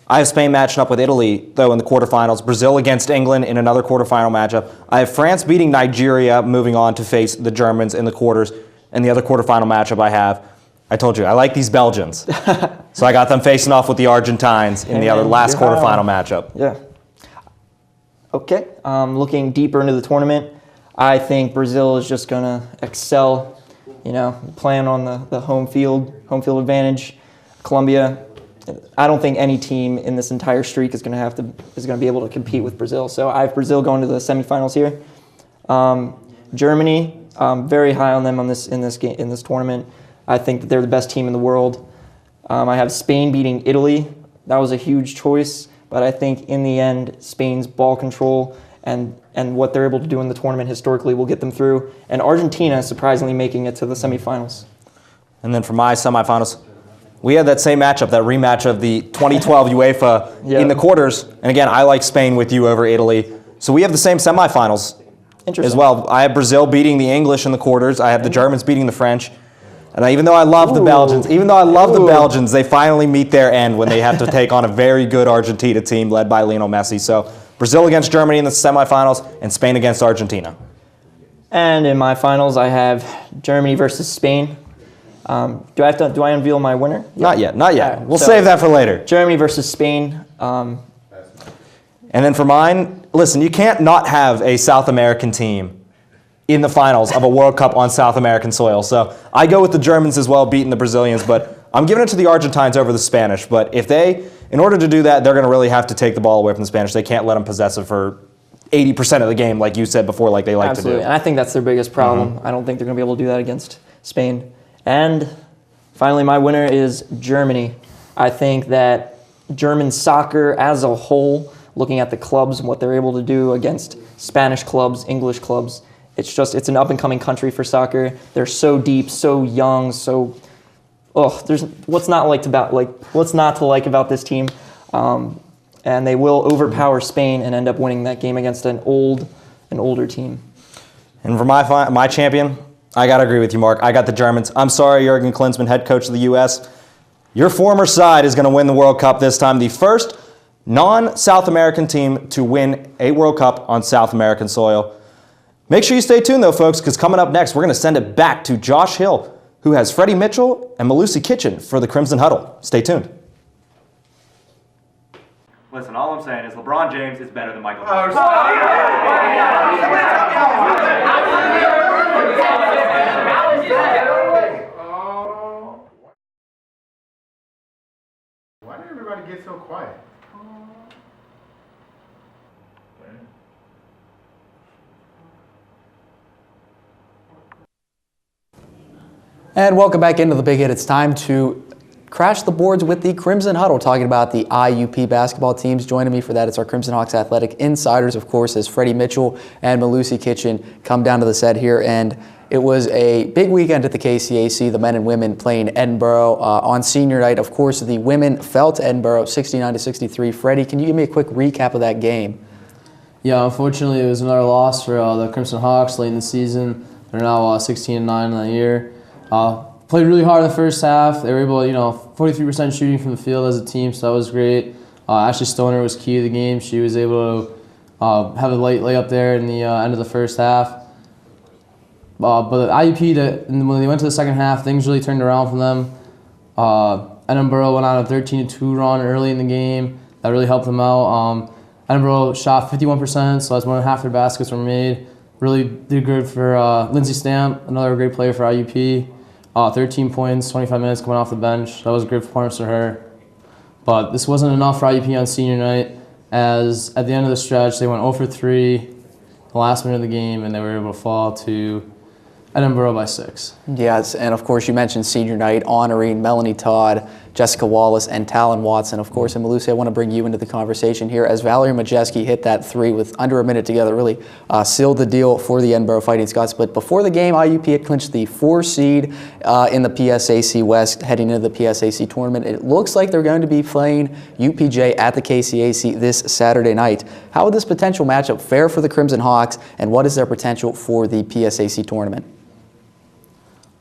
I have Spain matching up with Italy, though, in the quarterfinals. Brazil against England in another quarterfinal matchup. I have France beating Nigeria, moving on to face the Germans in the quarters. And the other quarterfinal matchup I told you, I like these Belgians. So I got them facing off with the Argentines in the other last quarterfinal matchup. Yeah. Okay. Looking deeper into the tournament, I think Brazil is just going to excel, playing on the home field advantage. Colombia, I don't think any team in this entire streak is going to be able to compete with Brazil. So I have Brazil going to the semifinals here. Germany, very high on them in this tournament. I think that they're the best team in the world. I have Spain beating Italy. That was a huge choice, but I think in the end, Spain's ball control and what they're able to do in the tournament historically will get them through. And Argentina surprisingly making it to the semifinals. And then for my semifinals, we had that same matchup, that rematch of the 2012 UEFA in the quarters. And again, I like Spain with you over Italy. So we have the same semifinals as well. I have Brazil beating the English in the quarters. I have the Germans beating the French. And even though I love the Belgians, they finally meet their end when they have to take on a very good Argentina team led by Lionel Messi. So Brazil against Germany in the semifinals and Spain against Argentina. And in my finals, I have Germany versus Spain. Do I unveil my winner? Not yet. Right, we'll save that for later. Germany versus Spain. And then for mine, listen, you can't not have a South American team in the finals of a World Cup on South American soil. So I go with the Germans as well, beating the Brazilians, but I'm giving it to the Argentines over the Spanish. But in order to do that, they're going to really have to take the ball away from the Spanish. They can't let them possess it for 80% of the game, like you said before, like they like to do. And I think that's their biggest problem. I don't think they're going to be able to do that against Spain. And finally, my winner is Germany. I think that German soccer as a whole, looking at the clubs and what they're able to do against Spanish clubs, English clubs, it's an up-and-coming country for soccer. They're so deep, so young, there's what's not to like about this team. And they will overpower Spain and end up winning that game against an older team. And for my champion, I got to agree with you, Mark. I got the Germans. I'm sorry, Jurgen Klinsmann, head coach of the U.S. Your former side is going to win the World Cup this time. The first non-South American team to win a World Cup on South American soil. Make sure you stay tuned, though, folks, because coming up next, we're going to send it back to Josh Hill, who has Freddie Mitchell and Malusi Kitchen for the Crimson Huddle. Stay tuned. Listen, all I'm saying is LeBron James is better than Michael Jordan. get so quiet? And welcome back into the Big Hit. It's time to crash the boards with the Crimson Huddle, talking about the IUP basketball teams. Joining me for that, it's our Crimson Hawks athletic insiders, of course, as Freddie Mitchell and Malusi Kitchen come down to the set here. And it was a big weekend at the KCAC, the men and women playing Edinburgh on senior night. Of course, the women fell to Edinburgh 69-63. Freddie, can you give me a quick recap of that game? Yeah, unfortunately, it was another loss for the Crimson Hawks late in the season. They're now 16-9 in that year. Played really hard in the first half. They were able to, 43% shooting from the field as a team, so that was great. Ashley Stoner was key to the game. She was able to have a late layup there in the end of the first half. But IUP, when they went to the second half, things really turned around for them. Edinburgh went on a 13-2 run early in the game. That really helped them out. Edinburgh shot 51%, so that's more than half their baskets were made. Really did good for Lindsay Stamp, another great player for IUP. 13 points, 25 minutes coming off the bench. That was a great performance for her. But this wasn't enough for IUP on senior night, as at the end of the stretch, they went 0 for 3 the last minute of the game, and they were able to fall to Edinburgh by 6. Yes, and of course you mentioned senior night honoring Melanie Todd, Jessica Wallace, and Talon Watson. Of course, and Malusi, I want to bring you into the conversation here as Valerie Majeski hit that three with under a minute together, really sealed the deal for the Edinburgh Fighting Scots. But before the game, IUP had clinched the 4 seed in the PSAC West heading into the PSAC tournament. It looks like they're going to be playing UPJ at the KCAC this Saturday night. How would this potential matchup fare for the Crimson Hawks, and what is their potential for the PSAC tournament?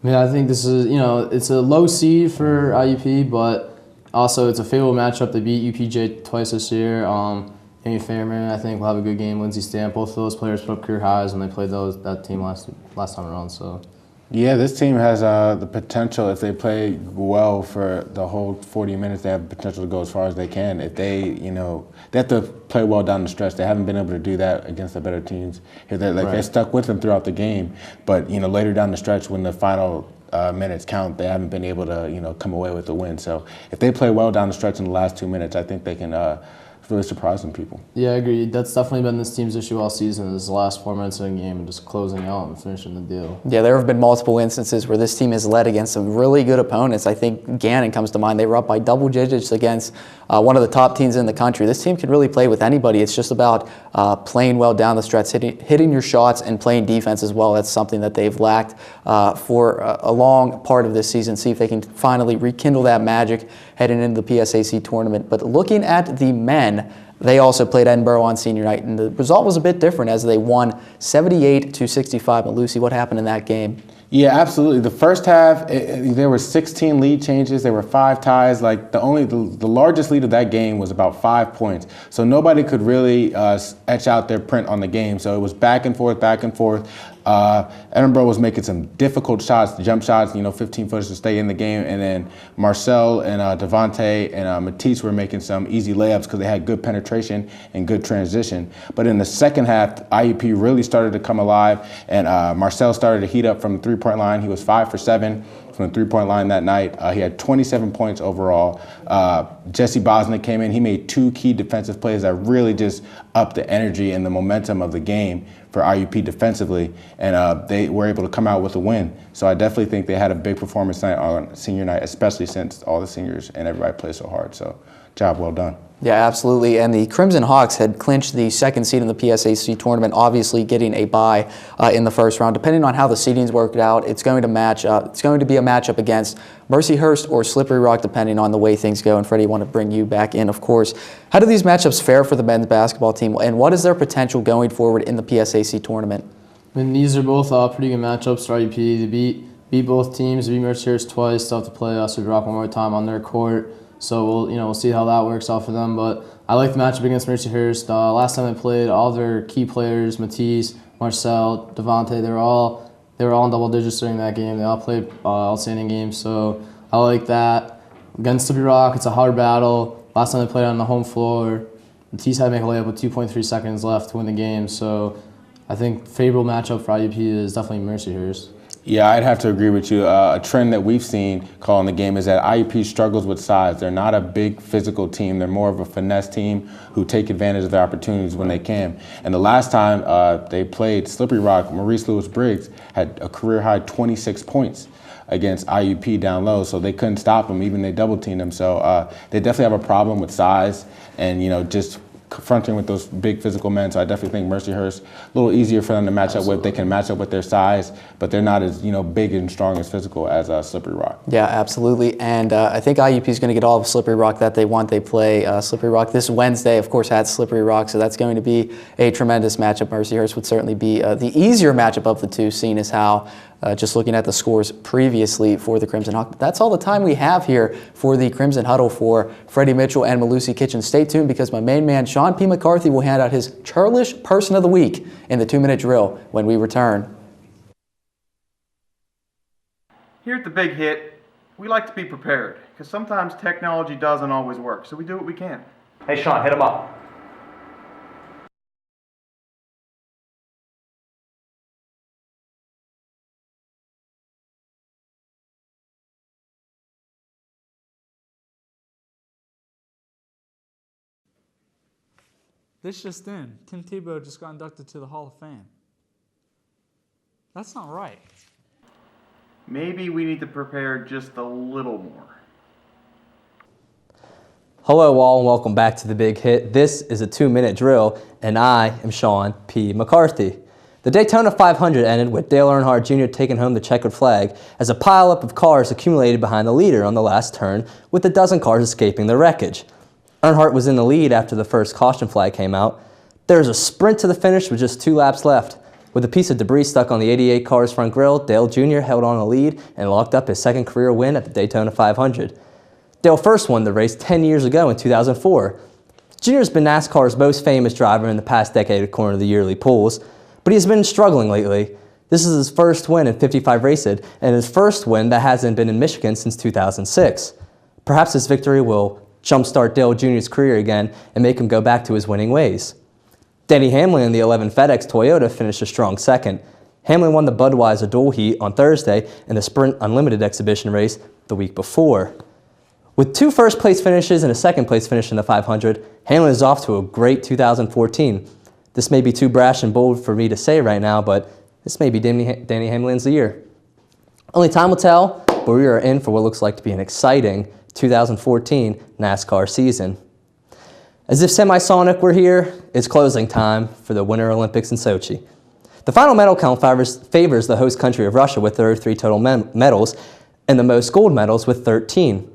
I think this is, it's a low seed for IUP, but also it's a favorable matchup. They beat UPJ twice this year. Amy Fairman, I think, will have a good game. Lindsay Stamp, both of those players put up career highs when they played that team last time around. So, yeah, this team has the potential, if they play well for the whole 40 minutes, they have the potential to go as far as they can. If they, they have to play well down the stretch. They haven't been able to do that against the better teams. They stuck with them throughout the game, but later down the stretch when the final minutes count, they haven't been able to come away with the win. So if they play well down the stretch in the last 2 minutes, I think they can really surprise some people. Yeah, I agree. That's definitely been this team's issue all season, is the last 4 minutes of the game and just closing out and finishing the deal. Yeah, there have been multiple instances where this team has led against some really good opponents. I think Gannon comes to mind. They were up by double digits against one of the top teams in the country. This team can really play with anybody. It's just about playing well down the stretch, hitting your shots, and playing defense as well. That's something that they've lacked for a long part of this season. See if they can finally rekindle that magic heading into the PSAC tournament. But looking at the men, they also played Edinburgh on senior night, and the result was a bit different as they won 78-65. Malusi, what happened in that game? Yeah, absolutely. The first half, there were 16 lead changes. There were 5 ties. The largest lead of that game was about 5 points. So nobody could really etch out their print on the game. So it was back and forth, back and forth. Edinburgh was making some difficult shots, jump shots, 15-footers to stay in the game. And then Marcel and Devontae and Matisse were making some easy layups because they had good penetration and good transition. But in the second half, IUP really started to come alive, and Marcel started to heat up from the three-point line. He was 5 for 7 from the three-point line that night. He had 27 points overall. Jesse Bosnick came in. He made 2 key defensive plays that really just upped the energy and the momentum of the game for IUP defensively, and they were able to come out with a win. So I definitely think they had a big performance tonight on senior night, especially since all the seniors and everybody played so hard. So job well done. Yeah, absolutely. And the Crimson Hawks had clinched the 2nd seed in the PSAC tournament, obviously getting a bye in the first round. Depending on how the seedings worked out, it's going to be a matchup against Mercyhurst or Slippery Rock, depending on the way things go. And Freddie, I want to bring you back in, of course. How do these matchups fare for the men's basketball team, and what is their potential going forward in the PSAC tournament? These are both pretty good matchups for IUP. They beat both teams. They beat Mercyhurst twice. Still have to play Slippery Rock one more time on their court. So we'll see how that works out for them. But I like the matchup against Mercyhurst. Last time they played, all their key players, Matisse, Marcel, Devontae, they were all in double digits during that game. They all played outstanding games. So I like that. Against Slippery Rock, it's a hard battle. Last time they played on the home floor, Matisse had to make a layup with 2.3 seconds left to win the game. So I think favorable matchup for IUP is definitely Mercyhurst. Yeah, I'd have to agree with you. A trend that we've seen calling the game is that IUP struggles with size. They're not a big physical team. They're more of a finesse team who take advantage of their opportunities when they can. And the last time they played Slippery Rock, Maurice Lewis-Briggs had a career-high 26 points against IUP down low, so they couldn't stop them, even they double-teamed them. So they definitely have a problem with size and, just confronting with those big physical men. So I definitely think Mercyhurst, a little easier for them to match up with. They can match up with their size, but they're not as big and strong as physical as Slippery Rock. Yeah, absolutely. And I think IUP is going to get all of Slippery Rock that they want. They play Slippery Rock this Wednesday, of course, at Slippery Rock. So that's going to be a tremendous matchup. Mercyhurst would certainly be the easier matchup of the two, seeing as how just looking at the scores previously for the Crimson Hawk. That's all the time we have here for the Crimson Huddle. For Freddie Mitchell and Malusi Kitchen, stay tuned because my main man, Sean P. McCarthy, will hand out his churlish Person of the Week in the 2-minute drill when we return. Here at The Big Hit, we like to be prepared because sometimes technology doesn't always work, so we do what we can. Hey, Sean, hit him up. This just in, Tim Tebow just got inducted to the Hall of Fame. That's not right. Maybe we need to prepare just a little more. Hello all and welcome back to The Big Hit. This is a 2-minute drill and I am Sean P. McCarthy. The Daytona 500 ended with Dale Earnhardt Jr. taking home the checkered flag as a pileup of cars accumulated behind the leader on the last turn, with a dozen cars escaping the wreckage. Earnhardt was in the lead after the first caution flag came out. There was a sprint to the finish with just 2 laps left. With a piece of debris stuck on the 88 car's front grille, Dale Jr. held on the lead and locked up his second career win at the Daytona 500. Dale first won the race 10 years ago in 2004. Jr. has been NASCAR's most famous driver in the past decade according to the yearly polls, but he's been struggling lately. This is his first win in 55 races and his first win that hasn't been in Michigan since 2006. Perhaps this victory will jumpstart Dale Jr.'s career again and make him go back to his winning ways. Denny Hamlin in the 11 FedEx Toyota finished a strong second. Hamlin won the Budweiser Dual Heat on Thursday and the Sprint Unlimited exhibition race the week before. With 2 first-place finishes and a second-place finish in the 500, Hamlin is off to a great 2014. This may be too brash and bold for me to say right now, but this may be Denny Hamlin's year. Only time will tell, but we are in for what looks like to be an exciting 2014 NASCAR season. As if semisonic were here, it's closing time for the Winter Olympics in Sochi. The final medal count favors the host country of Russia with 33 total medals and the most gold medals with 13.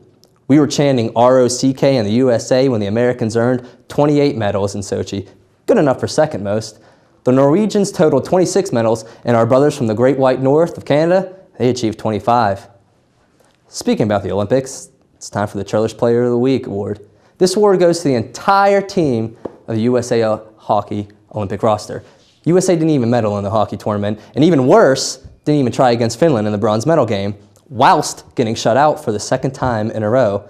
We were chanting ROCK in the USA when the Americans earned 28 medals in Sochi, good enough for second most. The Norwegians totaled 26 medals, and our brothers from the Great White North of Canada, they achieved 25. Speaking about the Olympics, it's time for the Churlish Player of the Week award. This award goes to the entire team of the USA Hockey Olympic roster. USA didn't even medal in the hockey tournament, and even worse, didn't even try against Finland in the bronze medal game, whilst getting shut out for the second time in a row.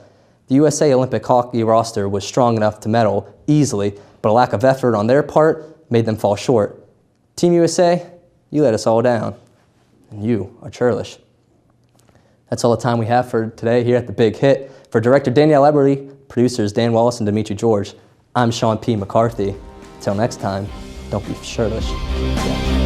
The USA Olympic hockey roster was strong enough to medal easily, but a lack of effort on their part made them fall short. Team USA, you let us all down, and you are churlish. That's all the time we have for today here at The Big Hit. For Director Danielle Eberly, producers Dan Wallace and Dimitri George, I'm Sean P. McCarthy. Until next time, don't be churlish. Yeah.